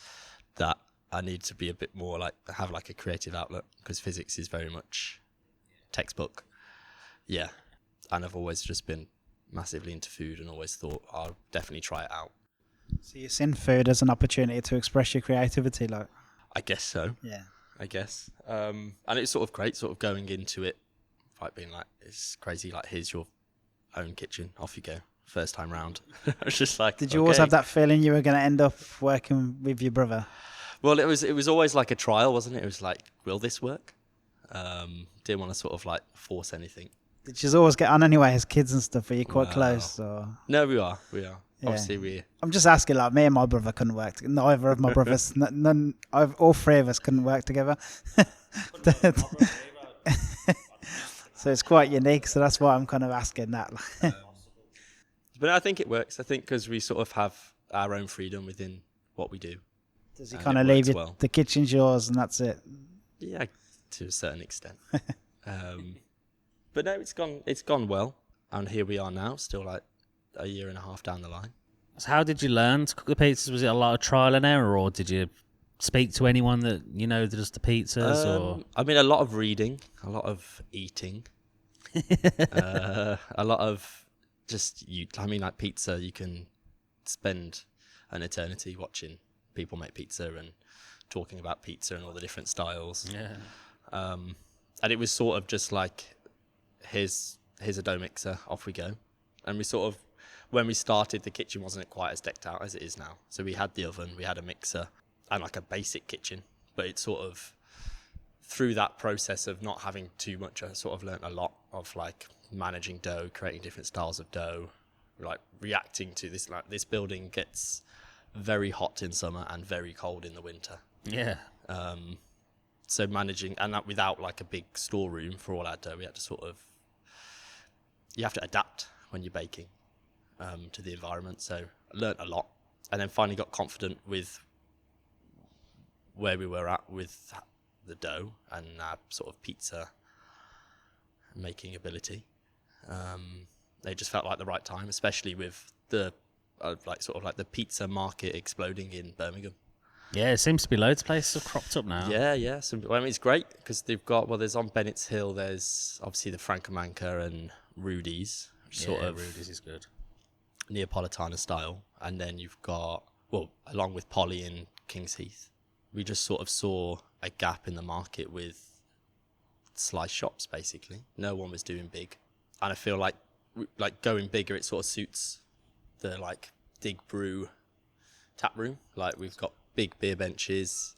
that I need to be a bit more like, have like a creative outlet, because physics is very much textbook. Yeah. And I've always just been massively into food and always thought I'll definitely try it out. So you've seen food as an opportunity to express your creativity, like? I guess so. Yeah. I guess. And it's sort of great sort of going into it, like being like, it's crazy, like here's your own kitchen, off you go. First time round. I was just like, did you always have that feeling you were going to end up working with your brother? Well, it was always like a trial, wasn't it? It was like, will this work? Didn't want to sort of like force anything. Did you always get on anyway as kids and stuff? Are you quite close? Or? No, we are. Yeah. Obviously, I'm just asking, like, me and my brother couldn't work together. Neither of my brothers, all three of us couldn't work together. So it's quite unique. So that's why I'm kind of asking that. But I think it works. I think because we sort of have our own freedom within what we do. Does he kind of leave you, the kitchen's yours and that's it? Yeah, to a certain extent. But no, it's gone well, and here we are now, still like a year and a half down the line. So how did you learn to cook the pizzas? Was it a lot of trial and error, or did you speak to anyone that that does the pizzas? Or I mean, a lot of reading, a lot of eating, a lot of just like pizza. You can spend an eternity watching people make pizza and talking about pizza and all the different styles. Yeah. And it was sort of just like, here's a dough mixer, off we go. And we sort of, when we started, the kitchen wasn't quite as decked out as it is now. So we had the oven, we had a mixer, and like a basic kitchen. But it sort of, through that process of not having too much, I sort of learnt a lot of like managing dough, creating different styles of dough, like reacting to this. Like this building gets very hot in summer and very cold in the winter. Yeah. So managing, and that without like a big storeroom for all our dough, we had to sort of, you have to adapt when you're baking to the environment. So I learnt a lot, and then finally got confident with where we were at with the dough and our sort of pizza making ability. It just felt like the right time, especially with the the pizza market exploding in Birmingham. Yeah, it seems to be loads of places have cropped up now. Yeah. So, I mean, it's great because they've got, there's on Bennett's Hill, there's obviously the Francomanca and Rudy's, sort of Rudy's is good. Neapolitana style. And then you've got, along with Polly and King's Heath, we just sort of saw a gap in the market with slice shops, basically. No one was doing big. And I feel like going bigger, it sort of suits the Digbrew taproom. Like, we've got big beer benches.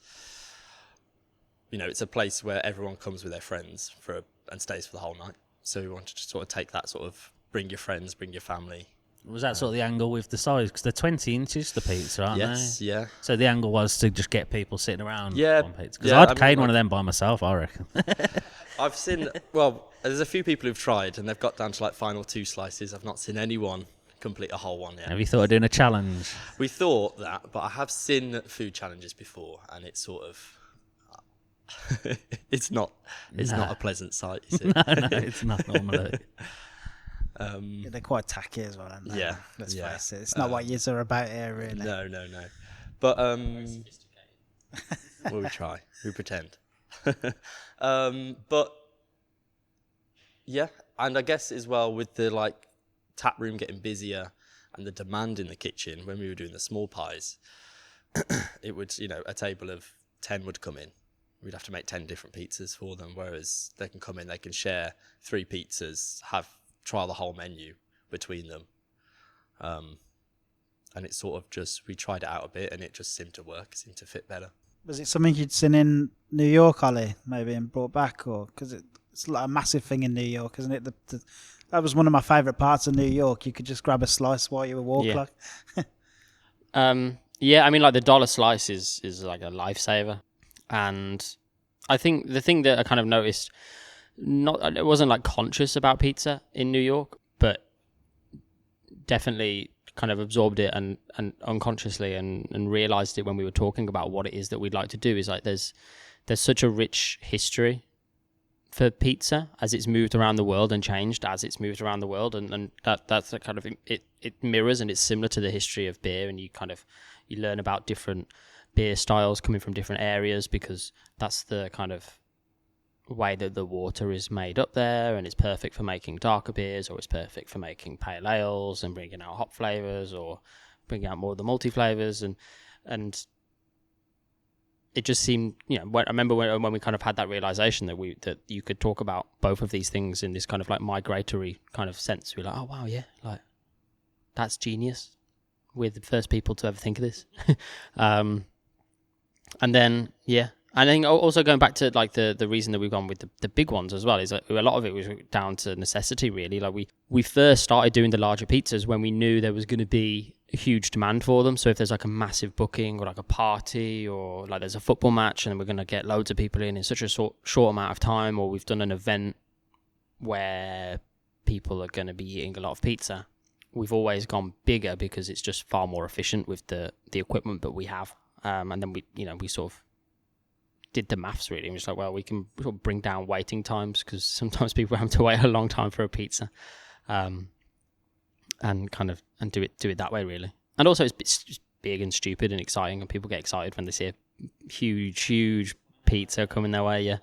You know, it's a place where everyone comes with their friends and stays for the whole night. So we wanted to sort of take that sort of bring your friends, bring your family. Was that sort of the angle with the size? Because they're 20 inches, the pizza, aren't they? Yes, yeah. So the angle was to just get people sitting around on pizza. Because I'd cane one of them by myself, I reckon. I've seen, there's a few people who've tried and they've got down to final 2 slices. I've not seen anyone complete a whole one yet. Have you thought of doing a challenge? We thought that, but I have seen food challenges before and it's sort of, it's not a pleasant sight, is it? No, it's not normally. They're quite tacky as well, aren't they? Yeah. Let's face it. It's not what yous are about here, really. No. But, we try. We pretend. But, yeah. And I guess as well with the, tap room getting busier and the demand in the kitchen, when we were doing the small pies, it would, a table of 10 would come in. We'd have to make 10 different pizzas for them, whereas they can come in, they can share 3 pizzas, try the whole menu between them. And it's sort of we tried it out a bit and it just seemed to work, it seemed to fit better. Was it something you'd seen in New York, Ollie, maybe, and brought back? Or because it's like a massive thing in New York, isn't it? That was one of my favourite parts of New York. You could just grab a slice while you were walking. Yeah, I mean, the dollar slice is like a lifesaver. And I think the thing that I kind of noticed, it wasn't conscious about pizza in New York, but definitely kind of absorbed it and unconsciously and realized it when we were talking about what it is that we'd like to do is there's such a rich history for pizza as it's moved around the world and changed as it's moved around the world, and that's a kind of it mirrors and it's similar to the history of beer, and you learn about different beer styles coming from different areas because that's the kind of way that the water is made up there, and it's perfect for making darker beers, or it's perfect for making pale ales and bringing out hop flavors or bringing out more of the multi flavors, and it just seemed, I remember when we kind of had that realization that you could talk about both of these things in this kind of migratory kind of sense. We're like, oh wow, yeah, that's genius. We're the first people to ever think of this. And then, yeah. And then also going back to the reason that we've gone with the big ones as well is a lot of it was down to necessity, really. We first started doing the larger pizzas when we knew there was going to be a huge demand for them. So if there's a massive booking or a party or there's a football match and we're going to get loads of people in such a short amount of time, or we've done an event where people are going to be eating a lot of pizza, we've always gone bigger because it's just far more efficient with the equipment that we have. And then we sort of did the maths, really. And we're we can sort of bring down waiting times because sometimes people have to wait a long time for a pizza, and do it that way, really. And also it's big and stupid and exciting, and people get excited when they see a huge pizza coming their way. Yeah.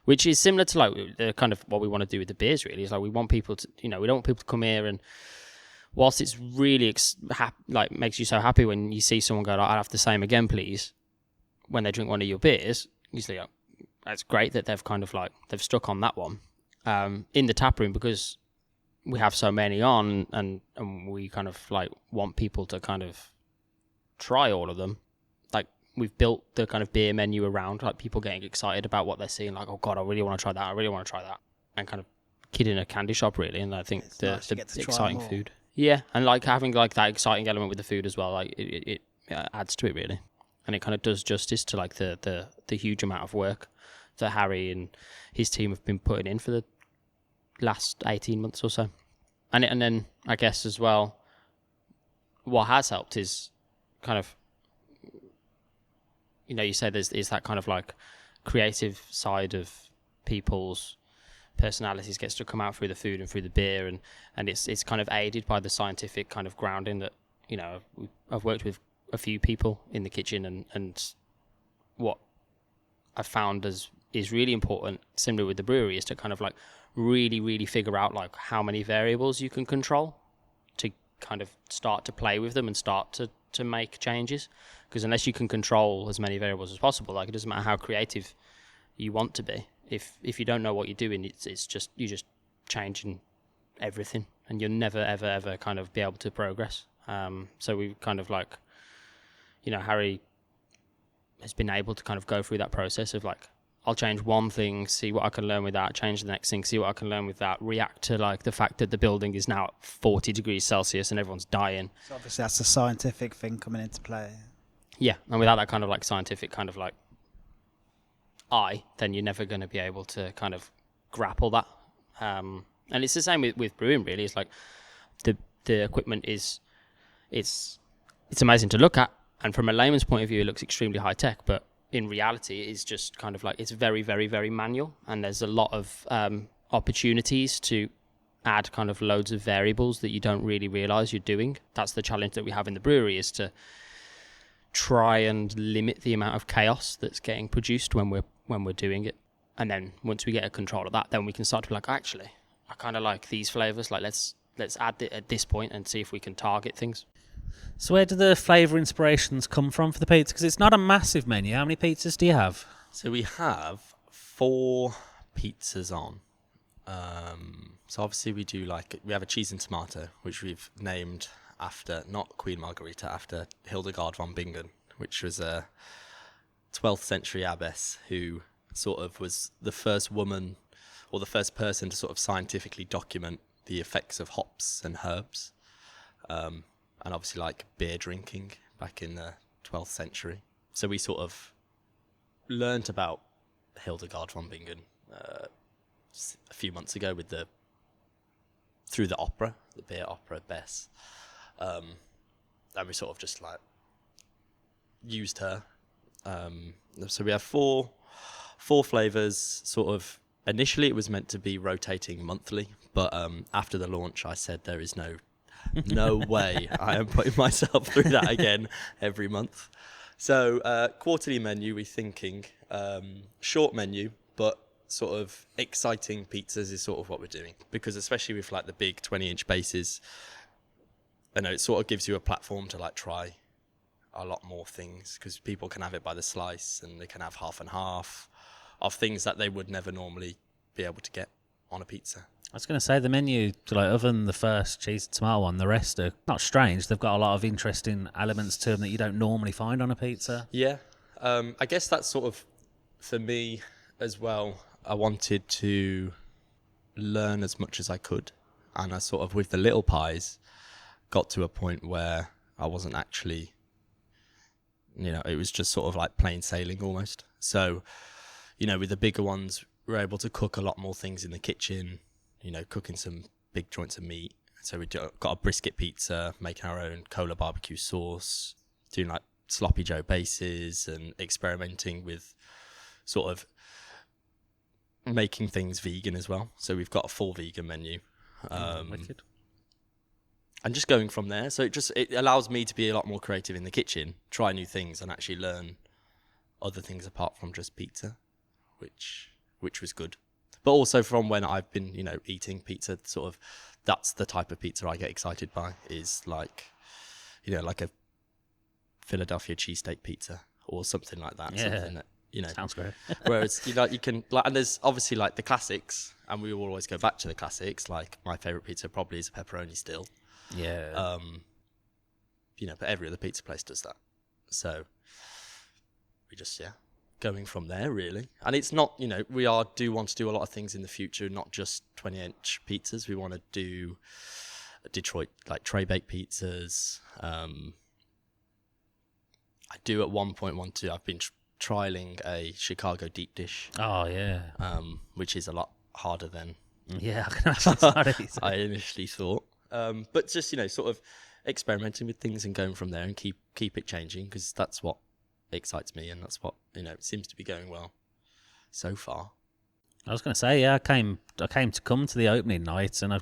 Which is similar to the kind of what we want to do with the beers, really. Is we want people to, we don't want people to come here and, whilst it's really makes you so happy when you see someone go, I'll have the same again, please, when they drink one of your beers, usually that's great that they've kind of they've stuck on that one. In the tap room, because we have so many on and we kind of want people to kind of try all of them. We've built the kind of beer menu around people getting excited about what they're seeing, oh God, I really want to try that, and kind of kid in a candy shop, really. And I think the exciting food. Yeah, and having that exciting element with the food as well, it adds to it, really. And it kind of does justice to the huge amount of work that Harry and his team have been putting in for the last 18 months or so. And then I guess as well, what has helped is kind of, you say there's that kind of creative side of people's personalities gets to come out through the food and through the beer, and it's kind of aided by the scientific kind of grounding that I've worked with a few people in the kitchen, and what I found is really important, similar with the brewery, is to kind of like really figure out like how many variables you can control to kind of start to play with them and start to make changes. Because unless you can control as many variables as possible, like it doesn't matter how creative you want to be, if you don't know what you're doing, it's just you're just changing everything, and you'll never ever kind of be able to progress. So we kind of like, Harry has been able to kind of go through that process of like, I'll change one thing, see what I can learn with that, change the next thing, see what I can learn with that, react to like the fact that the building is now at 40 degrees Celsius and everyone's dying. So obviously that's a scientific thing coming into play. Yeah, and without that kind of like scientific kind of like eye, then you're never going to be able to kind of grapple that. And it's the same with brewing, really. It's like the equipment it's amazing to look at, and from a layman's point of view, it looks extremely high tech, but in reality, it is just kind of like, it's very, very, very manual, and there's a lot of opportunities to add kind of loads of variables that you don't really realize you're doing. That's the challenge that we have in the brewery, is to try and limit the amount of chaos that's getting produced when we're doing it. And then once we get a control of that, then we can start to be like, actually, I kind of like these flavors. Like let's add it at this point and see if we can target things. So where do the flavour inspirations come from for the pizza? Because it's not a massive menu. How many pizzas do you have? So we have 4 pizzas on. So obviously we have a cheese and tomato, which we've named after, not Queen Margherita, after Hildegard von Bingen, which was a 12th century abbess who sort of was the first woman or the first person to sort of scientifically document the effects of hops and herbs. And obviously like beer drinking back in the 12th century. So we sort of learnt about Hildegard von Bingen a few months ago through the opera, the beer opera Bess. And we sort of just like used her. So we have four flavours. Sort of initially it was meant to be rotating monthly, but after the launch I said there is no way I am putting myself through that again every month. So quarterly menu, we're thinking short menu, but sort of exciting pizzas is sort of what we're doing, because especially with like the big 20-inch bases, I know it sort of gives you a platform to like try a lot more things, because people can have it by the slice and they can have half and half of things that they would never normally be able to get on a pizza. I was going to say the menu, like other than the first cheese and tomato one, the rest are not strange. They've got a lot of interesting elements to them that you don't normally find on a pizza. Yeah, I guess that's sort of for me as well. I wanted to learn as much as I could, and I sort of, with the little pies, got to a point where I wasn't actually, it was just sort of like plain sailing almost. So, with the bigger ones, we're able to cook a lot more things in the kitchen, cooking some big joints of meat. So we got a brisket pizza, making our own cola barbecue sauce, doing like sloppy Joe bases, and experimenting with sort of making things vegan as well. So we've got a full vegan menu. Wicked. And just going from there. So it allows me to be a lot more creative in the kitchen, try new things, and actually learn other things apart from just pizza, which was good. But also from when I've been, eating pizza, sort of, that's the type of pizza I get excited by, is like, like a Philadelphia cheesesteak pizza or something like that. Yeah. Something that, Sounds great. whereas, you can, like, and there's obviously like the classics, and we will always go back to the classics. Like my favourite pizza probably is a pepperoni still. Yeah. But every other pizza place does that. So we just, going from there really. And it's not, we do want to do a lot of things in the future, not just 20-inch pizzas. We want to do Detroit like tray baked pizzas. I do at one point want to, I've been trialing a Chicago deep dish. Oh yeah. Which is a lot harder than Yeah, I can imagine it's not easy. I initially thought. But just, sort of experimenting with things and going from there, and keep it changing, because that's what excites me, and that's what, it seems to be going well so far. I was going to say, yeah, I came to come to the opening night, and I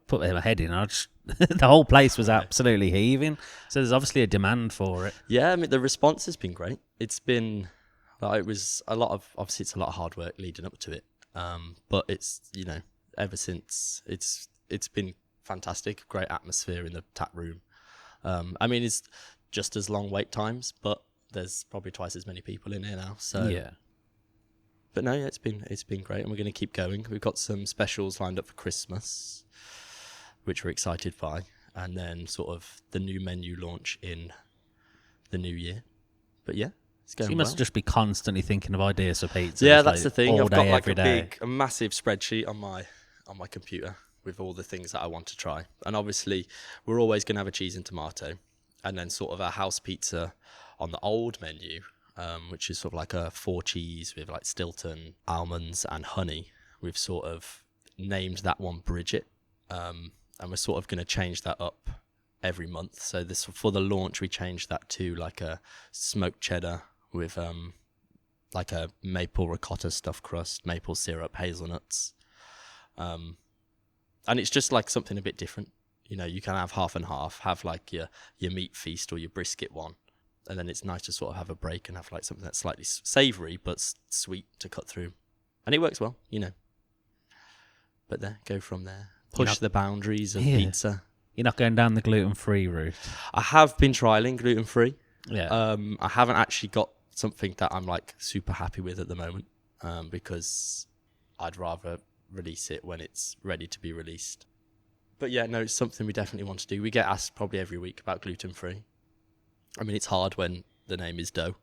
put my head in, the whole place was absolutely heaving. So there's obviously a demand for it. Yeah, I mean, the response has been great. It's been, it was obviously it's a lot of hard work leading up to it. But it's, ever since, it's been fantastic, great atmosphere in the tap room. I mean, it's just as long wait times, but there's probably twice as many people in here now. So yeah. But no, yeah, it's been great, and we're going to keep going. We've got some specials lined up for Christmas, which we're excited by, and then sort of the new menu launch in the new year. But yeah, it's going So you well. must just be constantly thinking of ideas for pizza. Yeah, that's the thing. I've got day, like every a massive spreadsheet on my computer with all the things that I want to try. And obviously, we're always going to have a cheese and tomato, and then sort of our house pizza on the old menu, which is sort of like a 4 cheese with like Stilton, almonds, and honey. We've sort of named that one Bridget, and we're sort of going to change that up every month. So this, for the launch, we changed that to like a smoked cheddar with like a maple ricotta stuffed crust, maple syrup, hazelnuts. And it's just like something a bit different. You can have half and half, have like your meat feast or your brisket one. And then it's nice to sort of have a break and have like something that's slightly savoury but sweet to cut through. And it works well, But then go from there. Push the boundaries of pizza. You're not going down the gluten-free route. I have been trialling gluten-free. Yeah. I haven't actually got something that I'm like super happy with at the moment, because I'd rather release it when it's ready to be released. But yeah, no, it's something we definitely want to do. We get asked probably every week about gluten-free. I mean, it's hard when the name is dough.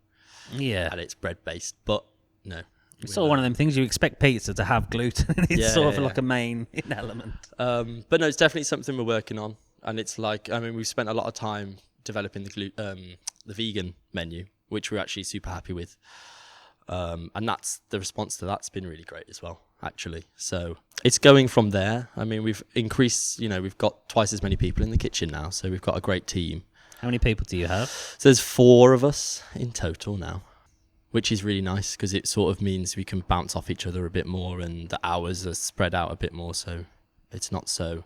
Yeah. And it's bread-based, but no. It's sort of one of them things you expect pizza to have gluten. It's sort of like a main element. But no, it's definitely something we're working on. And it's like, I mean, we've spent a lot of time developing the vegan menu, which we're actually super happy with. And that's the response to that's been really great as well, actually. So it's going from there. I mean, we've increased, we've got twice as many people in the kitchen now. So we've got a great team. How many people do you have? So there's 4 of us in total now, which is really nice because it sort of means we can bounce off each other a bit more and the hours are spread out a bit more. So it's not so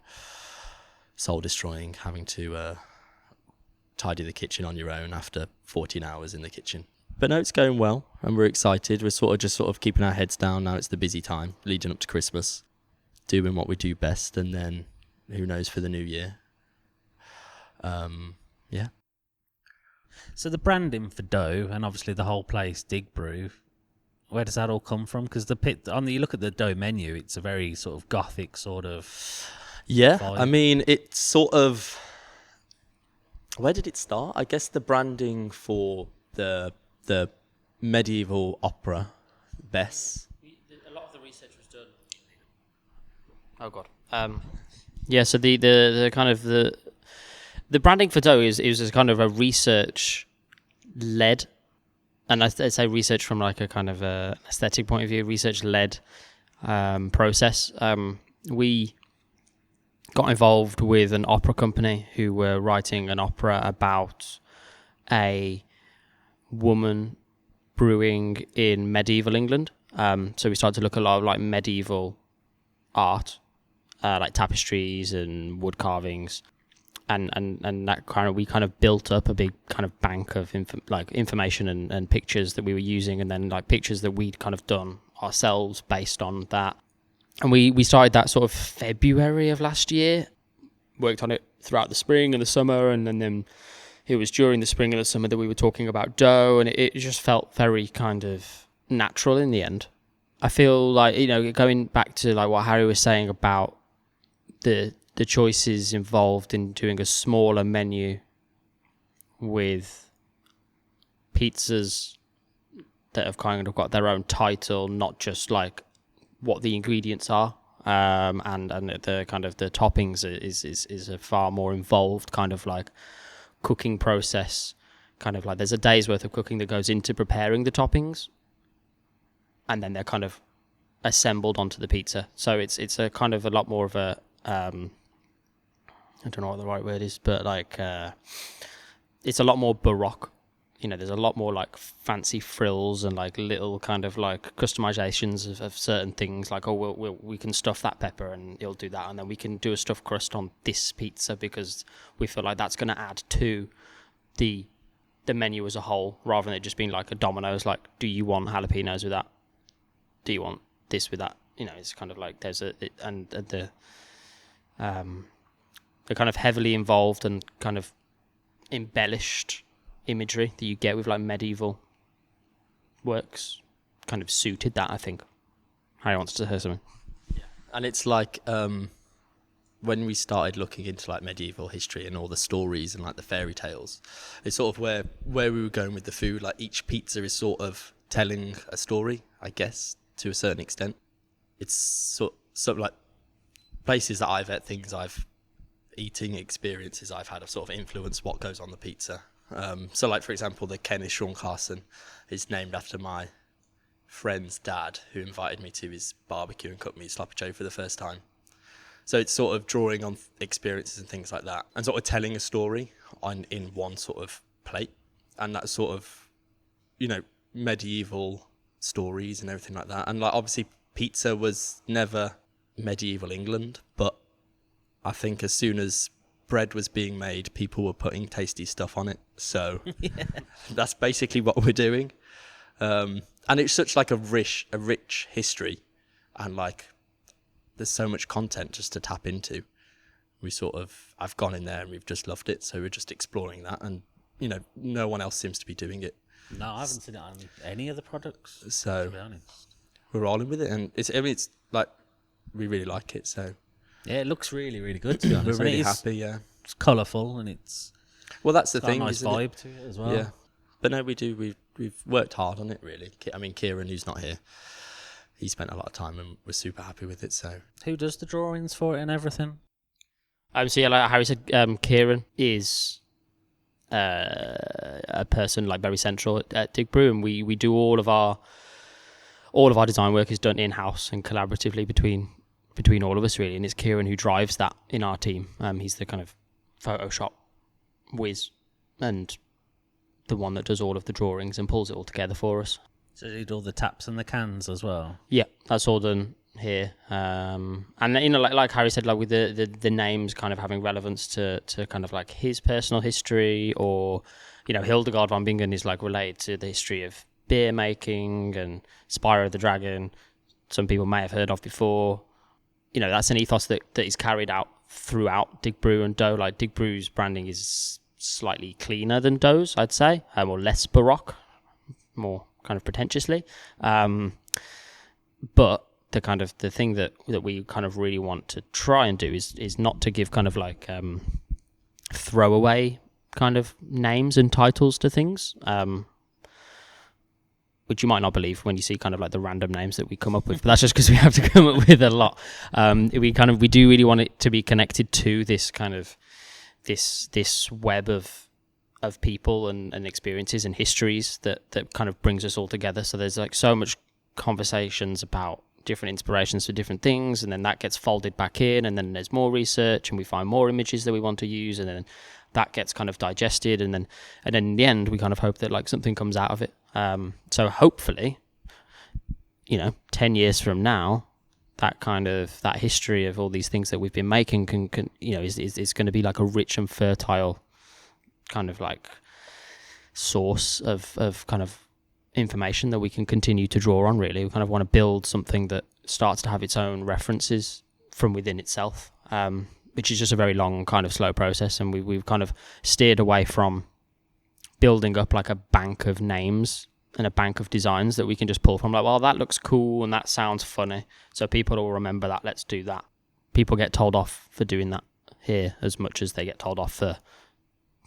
soul destroying having to tidy the kitchen on your own after 14 hours in the kitchen. But no, it's going well and we're excited. We're sort of keeping our heads down now. It's the busy time leading up to Christmas, doing what we do best, and then who knows for the new year. Yeah. So the branding for dough and obviously the whole place, Digbrew, where does that all come from? Because you look at the dough menu, it's a very sort of gothic sort of. Yeah, vibe. I mean, it's sort of. Where did it start? I guess the branding for the medieval opera, Bess. A lot of the research was done. Oh God. Yeah. So the kind of the branding for dough is kind of a research led, and I'd say research from like a kind of a aesthetic point of view, research led process. We got involved with an opera company who were writing an opera about a woman brewing in medieval England. So we started to look at a lot of like medieval art, like tapestries and wood carvings. And that we kind of built up a big kind of bank of information and pictures that we were using, and then like pictures that we'd kind of done ourselves based on that. And we started that sort of February of last year, worked on it throughout the spring and the summer, and then it was during the spring and the summer that we were talking about dough, and it just felt very kind of natural in the end. I feel like, going back to like what Harry was saying about the choices involved in doing a smaller menu with pizzas that have kind of got their own title, not just like what the ingredients are, and the kind of the toppings is a far more involved kind of like cooking process. Kind of like there's a day's worth of cooking that goes into preparing the toppings, and then they're kind of assembled onto the pizza. So it's a kind of a lot more of a I don't know what the right word is, but like it's a lot more baroque there's a lot more like fancy frills and like little kind of like customizations of certain things. Like, we can stuff that pepper and it'll do that, and then we can do a stuffed crust on this pizza because we feel like that's going to add to the menu as a whole, rather than it just being like a Domino's. Like, do you want jalapenos with that? Do you want this with that? It's kind of like there's the kind of heavily involved and kind of embellished imagery that you get with like medieval works kind of suited that, I think. Harry wants to say something. Yeah. And it's like when we started looking into like medieval history and all the stories and like the fairy tales, it's sort of where we were going with the food. Like each pizza is sort of telling a story, I guess, to a certain extent. It's sort of like places that I've ate, things I've eating experiences I've had have sort of influenced what goes on the pizza. So like, for example, the Kennis Shornkarsen is named after my friend's dad, who invited me to his barbecue and cooked me sloppy joe for the first time. So it's sort of drawing on experiences and things like that, and sort of telling a story in one sort of plate. And that sort of, medieval stories and everything like that. And like, obviously pizza was never medieval England, but I think as soon as bread was being made, people were putting tasty stuff on it. So that's basically what we're doing. And it's such like a rich history, and like there's so much content just to tap into. I've gone in there and we've just loved it. So we're just exploring that, and no one else seems to be doing it. No, I haven't seen it on any of the products. So to be honest, we're all in with it, and it's like we really like it. So yeah, it looks really, really good, to be honest. We're really happy, yeah. It's colourful and well, that's the got thing. a nice isn't vibe it? to it as well. Yeah, but no, we've worked hard on it, really. I mean, Kieran, who's not here, he spent a lot of time and we're super happy with it. So who does the drawings for it and everything? So yeah, like Harry said, Kieran is a person like very central at Digbrew, and we do all of our design work is done in house and collaboratively between all of us, really. And it's Kieran who drives that in our team. He's the kind of Photoshop whiz and the one that does all of the drawings and pulls it all together for us. So he did all the taps and the cans as well. Yeah, that's all done here. And like Harry said, like with the names kind of having relevance to kind of like his personal history, or Hildegard von Bingen is like related to the history of beer making, and Spyro the Dragon, some people may have heard of before. That's an ethos that is carried out throughout Digbrew and Dough. Like Digbrew's branding is slightly cleaner than Dough's, I'd say, or less baroque, more kind of pretentiously. But the thing that we kind of really want to try and do is not to give kind of like throwaway kind of names and titles to things. Which you might not believe when you see kind of like the random names that we come up with, but that's just because we have to come up with a lot. We do really want it to be connected to this kind of this web of people and experiences and histories that kind of brings us all together. So there's like so much conversations about different inspirations for different things, and then that gets folded back in, and then there's more research and we find more images that we want to use, and then that gets kind of digested, and then in the end we kind of hope that like something comes out of it. So hopefully, 10 years from now, that history of all these things that we've been making is going to be like a rich and fertile kind of like source of kind of information that we can continue to draw on. Really, we kind of want to build something that starts to have its own references from within itself, which is just a very long kind of slow process, and we've kind of steered away from building up like a bank of names and a bank of designs that we can just pull from, like, well, that looks cool and that sounds funny, so people will remember that, let's do that. People get told off for doing that here as much as they get told off for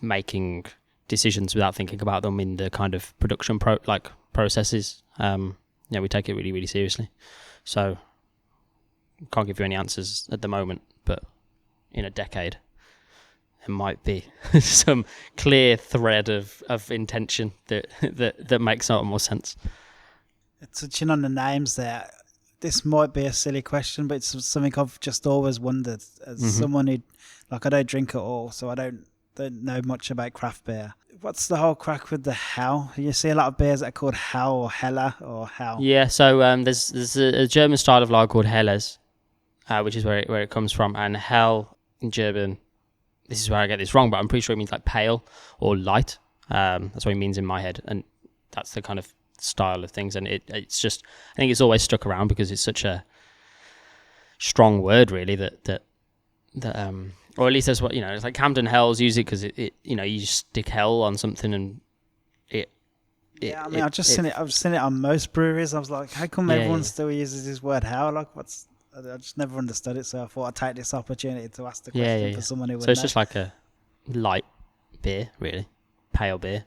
making decisions without thinking about them in the kind of production processes. We take it really, really seriously. So can't give you any answers at the moment, but in a decade there might be some clear thread of intention that makes a lot more sense. Touching on the names there, this might be a silly question, but it's something I've just always wondered. As someone who, like, I don't drink at all, so I don't know much about craft beer. what's the whole crack with the hell? You see a lot of beers that are called hell or hella or hell. Yeah, so there's a German style of lager called Helles, which is where it comes from, and hell in German. This is where I get this wrong, but I'm pretty sure it means like pale or light. That's what it means in my head, and that's the kind of style of things. And it's just, I think it's always stuck around because it's such a strong word, really. That or at least that's what, it's like Camden Hells use it because it you just stick hell on something and it. Yeah, I mean, I've seen it on most breweries. I was like, how come everyone still uses this word hell? Like, I just never understood it, so I thought I'd take this opportunity to ask the question for someone who would know. So it's just like a light beer, really, pale beer,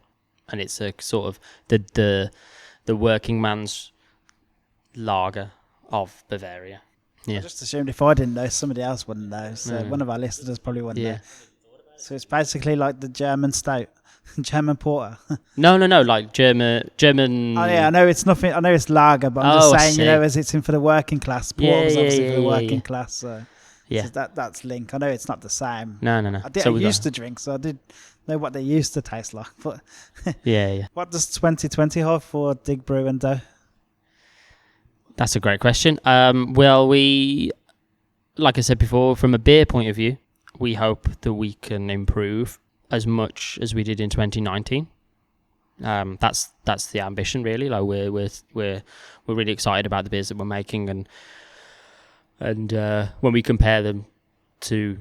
and it's a sort of the working man's lager of Bavaria. Yeah. I just assumed if I didn't know, somebody else wouldn't know. So one of our listeners probably wouldn't know. So it's basically like the German stout, German porter. No, like German. Oh yeah, I know it's nothing. I know it's lager, but I'm just saying, as it's in for the working class. Porter was obviously for the working class. So that's link. I know it's not the same. No. I used to drink, so I did know what they used to taste like. But yeah. What does 2020 hold for Digbrew and Dough? That's a great question. Well, we, like I said before, from a beer point of view, we hope that we can improve as much as we did in 2019. That's the ambition, really. Like we're really excited about the beers that we're making, and when we compare them to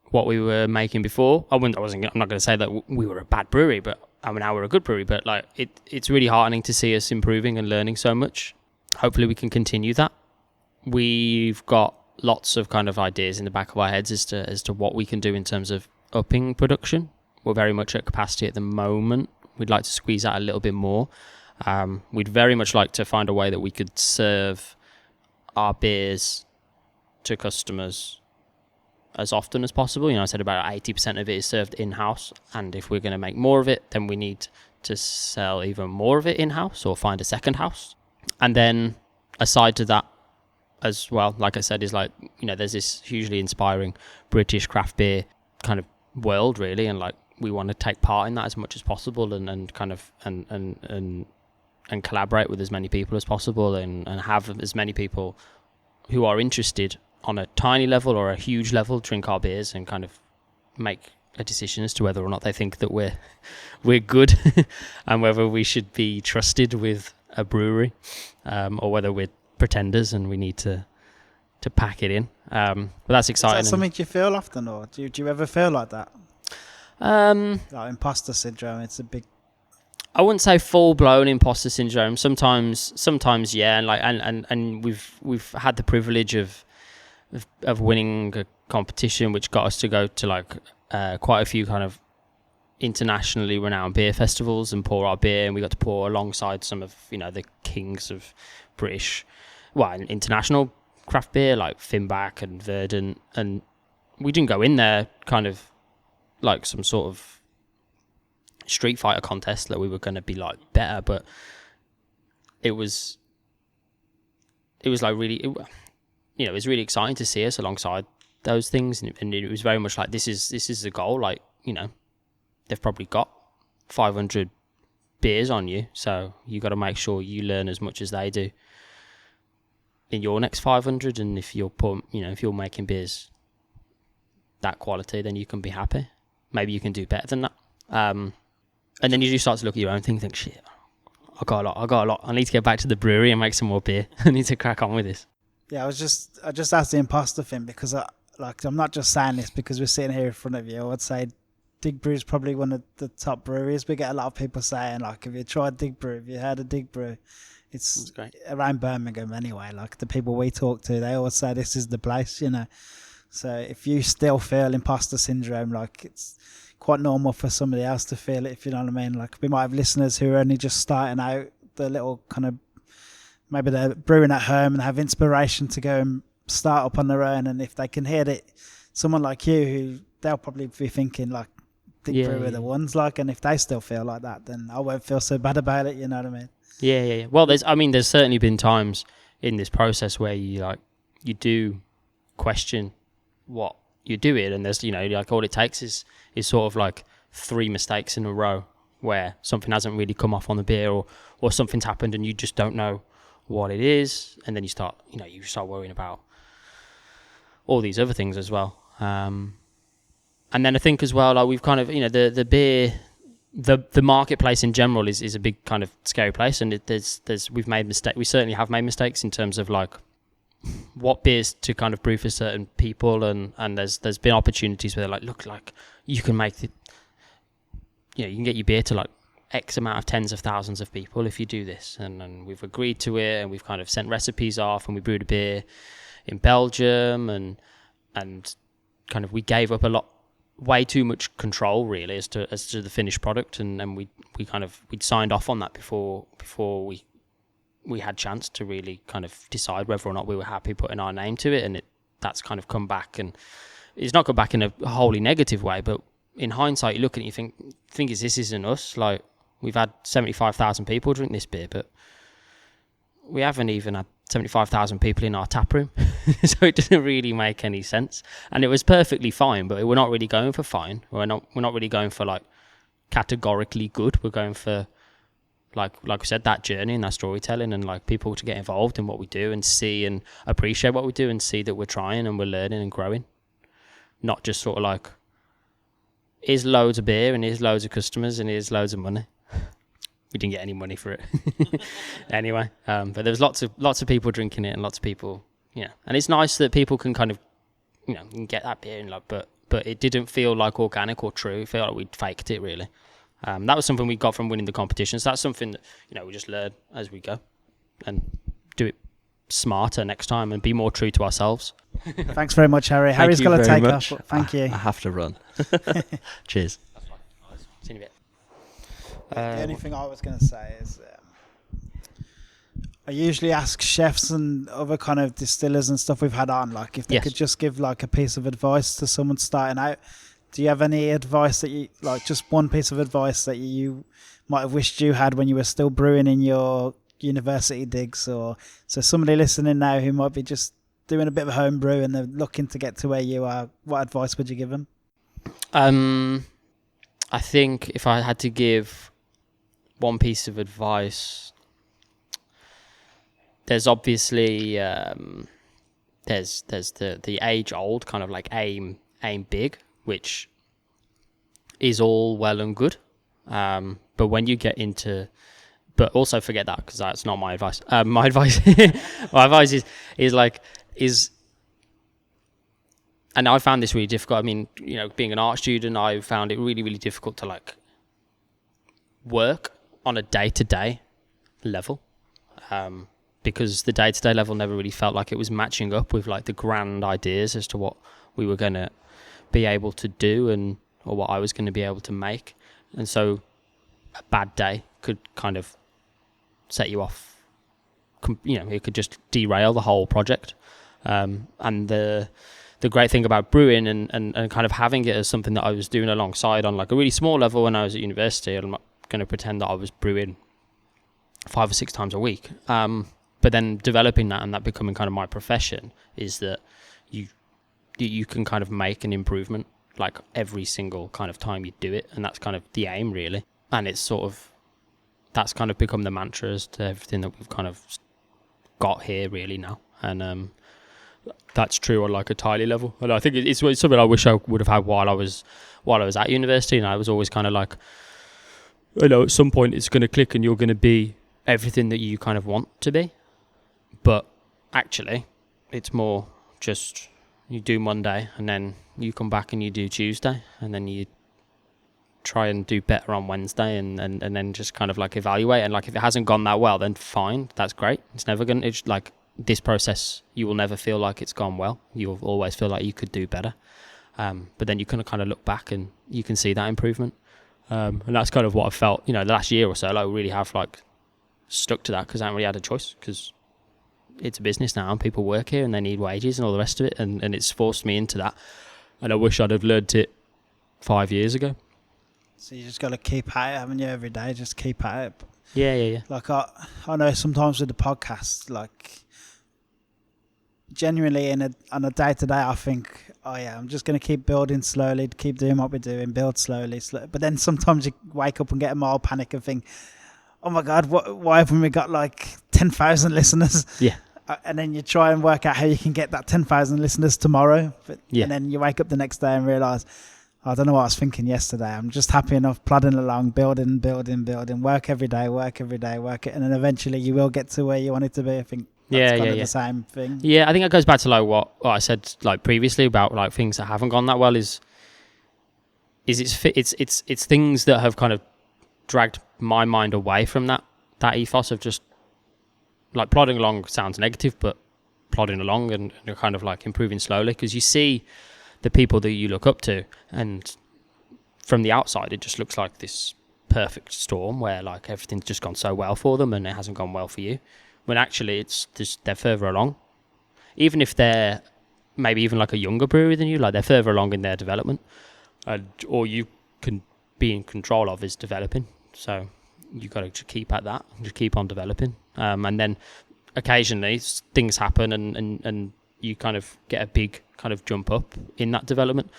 what we were making before, I'm not going to say that we were a bad brewery, but now we're a good brewery. But like it's really heartening to see us improving and learning so much. Hopefully we can continue that. We've got lots of kind of ideas in the back of our heads as to what we can do in terms of upping production. We're very much at capacity at the moment. We'd like to squeeze out a little bit more. We'd very much like to find a way that we could serve our beers to customers as often as possible. I said about 80% of it is served in-house, and if we're going to make more of it, then we need to sell even more of it in-house or find a second house. And then aside to that as well, like I said, is like, there's this hugely inspiring British craft beer kind of world, really, and like we want to take part in that as much as possible and kind of and collaborate with as many people as possible and have as many people who are interested on a tiny level or a huge level drink our beers and kind of make a decision as to whether or not they think that we're good and whether we should be trusted with a brewery, or whether we're pretenders and we need to pack it in. But that's exciting. Is that something you feel often, or do you ever feel like that? Like imposter syndrome. It's a big. I wouldn't say full blown imposter syndrome. Sometimes, yeah, and we've had the privilege of winning a competition which got us to go to like quite a few kind of internationally renowned beer festivals and pour our beer, and we got to pour alongside some of the kings of British international craft beer like Finback and Verdant, and we didn't go in there kind of like some sort of street fighter contest that we were going to be like better, but it was like really it was really exciting to see us alongside those things, and it was very much like this is the goal, like they've probably got 500 beers on you, so you got to make sure you learn as much as they do in your next 500. And if you're if you're making beers that quality, then you can be happy. Maybe you can do better than that. And then you do start to look at your own thing and think, shit, I got a lot. I need to get back to the brewery and make some more beer. I need to crack on with this. Yeah, I just asked the imposter thing because I'm not just saying this because we're sitting here in front of you. I would say Digbrew is probably one of the top breweries. We get a lot of people saying, like, have you tried Digbrew? Have you heard of Digbrew? It's great. Around Birmingham anyway. Like, the people we talk to, they always say this is the place, So if you still feel imposter syndrome, like, it's quite normal for somebody else to feel it, if you know what I mean. Like, we might have listeners who are only just starting out, the little kind of, maybe they're brewing at home and have inspiration to go and start up on their own. And if they can hear that someone like you, who they'll probably be thinking, like, Digbrew are the ones, like, and if they still feel like that, then I won't feel so bad about it, you know what I mean? Yeah. Well, there's certainly been times in this process where you do question what you're doing, and there's like all it takes is sort of like 3 mistakes in a row where something hasn't really come off on the beer, or something's happened and you just don't know what it is, and then you start worrying about all these other things as well. And then I think as well, like we've kind of, the beer, the marketplace in general is a big kind of scary place, and we've made mistakes. We certainly have made mistakes in terms of like what beers to kind of brew for certain people, and there's been opportunities where they're like, look, like you can make you can get your beer to like X amount of tens of thousands of people if you do this, and we've agreed to it, and we've kind of sent recipes off, and we brewed a beer in Belgium, and kind of we gave up way too much control really as to the finished product, and we'd signed off on that before we had chance to really kind of decide whether or not we were happy putting our name to it, and that's kind of come back, and it's not come back in a wholly negative way, but in hindsight you look at it and you think this isn't us. Like, we've had 75,000 people drink this beer, but we haven't even had 75,000 people in our taproom, so it doesn't really make any sense. And it was perfectly fine, but we're not really going for fine. We're not really going for like categorically good. We're going for like we said, that journey and that storytelling, and like people to get involved in what we do and see and appreciate what we do and see that we're trying and we're learning and growing. Not just sort of like, here's loads of beer and here's loads of customers and here's loads of money. We didn't get any money for it anyway. But there was lots of people drinking it, and lots of people, and it's nice that people can kind of, you can get that beer and like, but it didn't feel like organic or true. It felt like we'd faked it really. That was something we got from winning the competitions. That's something that, we just learn as we go and do it smarter next time and be more true to ourselves. Thanks very much, Harry. Harry's got to take off. Thank you. I have to run. Cheers. See you in a bit. The only thing I was going to say is I usually ask chefs and other kind of distillers and stuff we've had on, like if they could just give like a piece of advice to someone starting out. Do you have any advice that you, like just one piece of advice that you might have wished you had when you were still brewing in your university digs? Or so somebody listening now who might be just doing a bit of home brew and they're looking to get to where you are, what advice would you give them? I think if I had to give one piece of advice, there's obviously there's the age old kind of like aim big, which is all well and good, but when you get into, but also forget that, because that's not my advice. My advice is and I found this really difficult. I mean, being an art student, I found it really, really difficult to like work on a day-to-day level, because the day-to-day level never really felt like it was matching up with like the grand ideas as to what we were going to be able to do or what I was going to be able to make. And so a bad day could kind of set you off, it could just derail the whole project. And the great thing about brewing and kind of having it as something that I was doing alongside on like a really small level when I was at university, I'm not going to pretend that I was brewing 5 or 6 times a week, but then developing that and that becoming kind of my profession, is that you can kind of make an improvement like every single kind of time you do it, and that's kind of the aim really. And it's sort of, that's kind of become the mantra as to everything that we've kind of got here really now, and that's true on like a tiny level. And I think it's something I wish I would have had while I was at university, and I was always kind of like, at some point it's going to click and you're going to be everything that you kind of want to be. But actually, it's more just you do Monday and then you come back and you do Tuesday, and then you try and do better on Wednesday, and then just kind of like evaluate. And like if it hasn't gone that well, then fine, that's great. It's never going to, it's like this process, you will never feel like it's gone well. You'll always feel like you could do better. But then you can kind of look back and you can see that improvement. And that's kind of what I've felt, the last year or so. I really have like stuck to that, because I haven't really had a choice, because it's a business now and people work here and they need wages and all the rest of it. And it's forced me into that. And I wish I'd have learned it 5 years ago. So you just got to keep at it, haven't you, every day? Just keep at it. Yeah. Like I know sometimes with the podcast, like genuinely on a day-to-day, I think, oh yeah, I'm just going to keep building slowly, keep doing what we're doing, build slowly. But then sometimes you wake up and get a mild panic and think, oh my God, why haven't we got like 10,000 listeners? Yeah. And then you try and work out how you can get that 10,000 listeners tomorrow. And then you wake up the next day and realise, I don't know what I was thinking yesterday. I'm just happy enough plodding along, building, work every day, it. And then eventually you will get to where you want it to be. I think that's kind of the same thing. Yeah, I think it goes back to like what I said like previously about like things that haven't gone that well is it's things that have kind of dragged my mind away from that ethos of just like plodding along. Sounds negative, but plodding along and kind of like improving slowly, because you see the people that you look up to, and from the outside it just looks like this perfect storm where like everything's just gone so well for them and it hasn't gone well for you, when actually it's just they're further along. Even if they're maybe even like a younger brewery than you, like they're further along in their development, or you can be in control of is developing. So you got to just keep at that, just keep on developing, and then occasionally things happen and you kind of get a big kind of jump up in that development.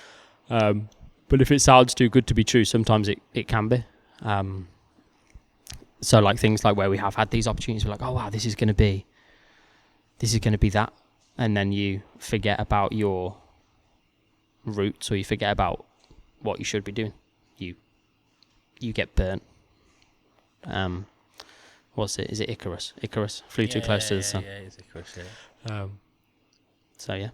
But if it sounds too good to be true, sometimes it can be. So like things like where we have had these opportunities, we're like, oh wow, this is going to be that. And then you forget about your roots, or you forget about what you should be doing. You get burnt. What's it? Is it Icarus? Flew too close to the sun. Yeah, it's Icarus, yeah. So yeah.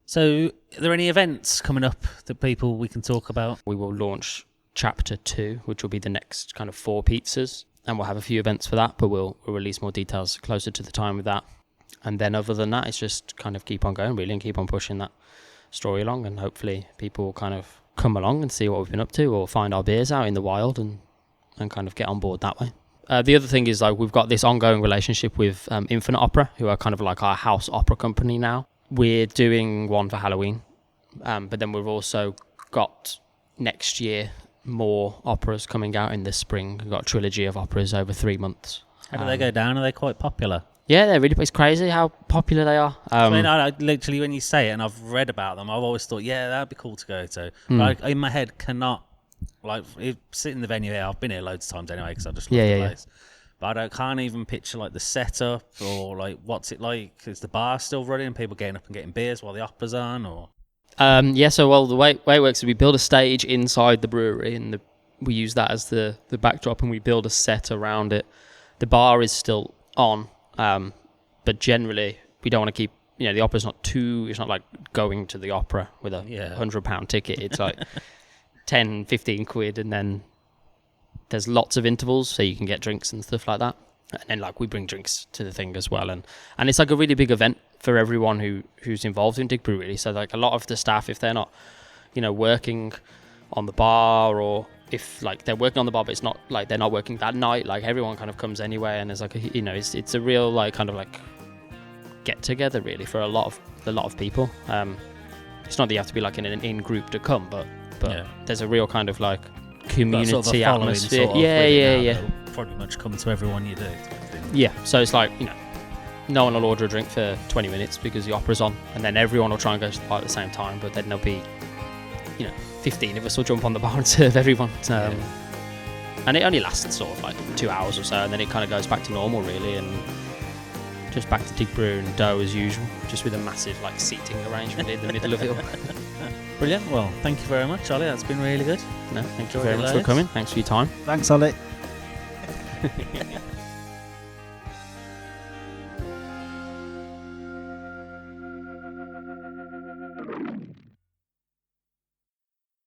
So are there any events coming up that we can talk about? We will launch Chapter 2, which will be the next kind of 4 pizzas, and we'll have a few events for that, but we'll release more details closer to the time with that. And then other than that, it's just kind of keep on going really and keep on pushing that story along, and hopefully people will kind of come along and see what we've been up to, or find our beers out in the wild and kind of get on board that way. The other thing is like we've got this ongoing relationship with Infinite Opera, who are kind of like our house opera company now. We're doing one for Halloween, but then we've also got next year more operas coming out in the spring. We've got a trilogy of operas over 3 months. How do they go down? Are they quite popular? Yeah, they're really. It's crazy how popular they are. I mean, I literally, when you say it, and I've read about them, I've always thought, yeah, that'd be cool to go to. But in my head, cannot sit in the venue here. I've been here loads of times anyway because I just love the place. But I can't even picture like the setup or like what's it like. Is the bar still running and people getting up and getting beers while the opera's on? Or so the way it works is we build a stage inside the brewery, and we use that as the backdrop, and we build a set around it. The bar is still on, but generally we don't want to keep. The opera's not too. It's not like going to the opera with a £100 ticket. It's like 10, 15 quid, and then there's lots of intervals so you can get drinks and stuff like that. And then like we bring drinks to the thing as well, and it's like a really big event for everyone who's involved in Digbrew really. So like a lot of the staff, if they're not working on the bar, or if like they're working on the bar but it's not like they're not working that night, like everyone kind of comes anyway, and there's like it's a real like kind of like get together really for a lot of people. It's not that you have to be like in an in-group to come, but there's a real kind of like community sort of atmosphere. Sort of Yeah. Pretty much come to everyone you do. Yeah, so it's like, no one will order a drink for 20 minutes because the opera's on, and then everyone will try and go to the bar at the same time, but then there'll be, 15 of us will jump on the bar and serve everyone. And it only lasts sort of like 2 hours or so, and then it kind of goes back to normal really, and just back to Digbrew and dough as usual, just with a massive like seating arrangement in the middle of it all. Brilliant. Well, thank you very much, Ollie. That's been really good. No, thank you very much for coming. Thanks for your time. Thanks, Ollie.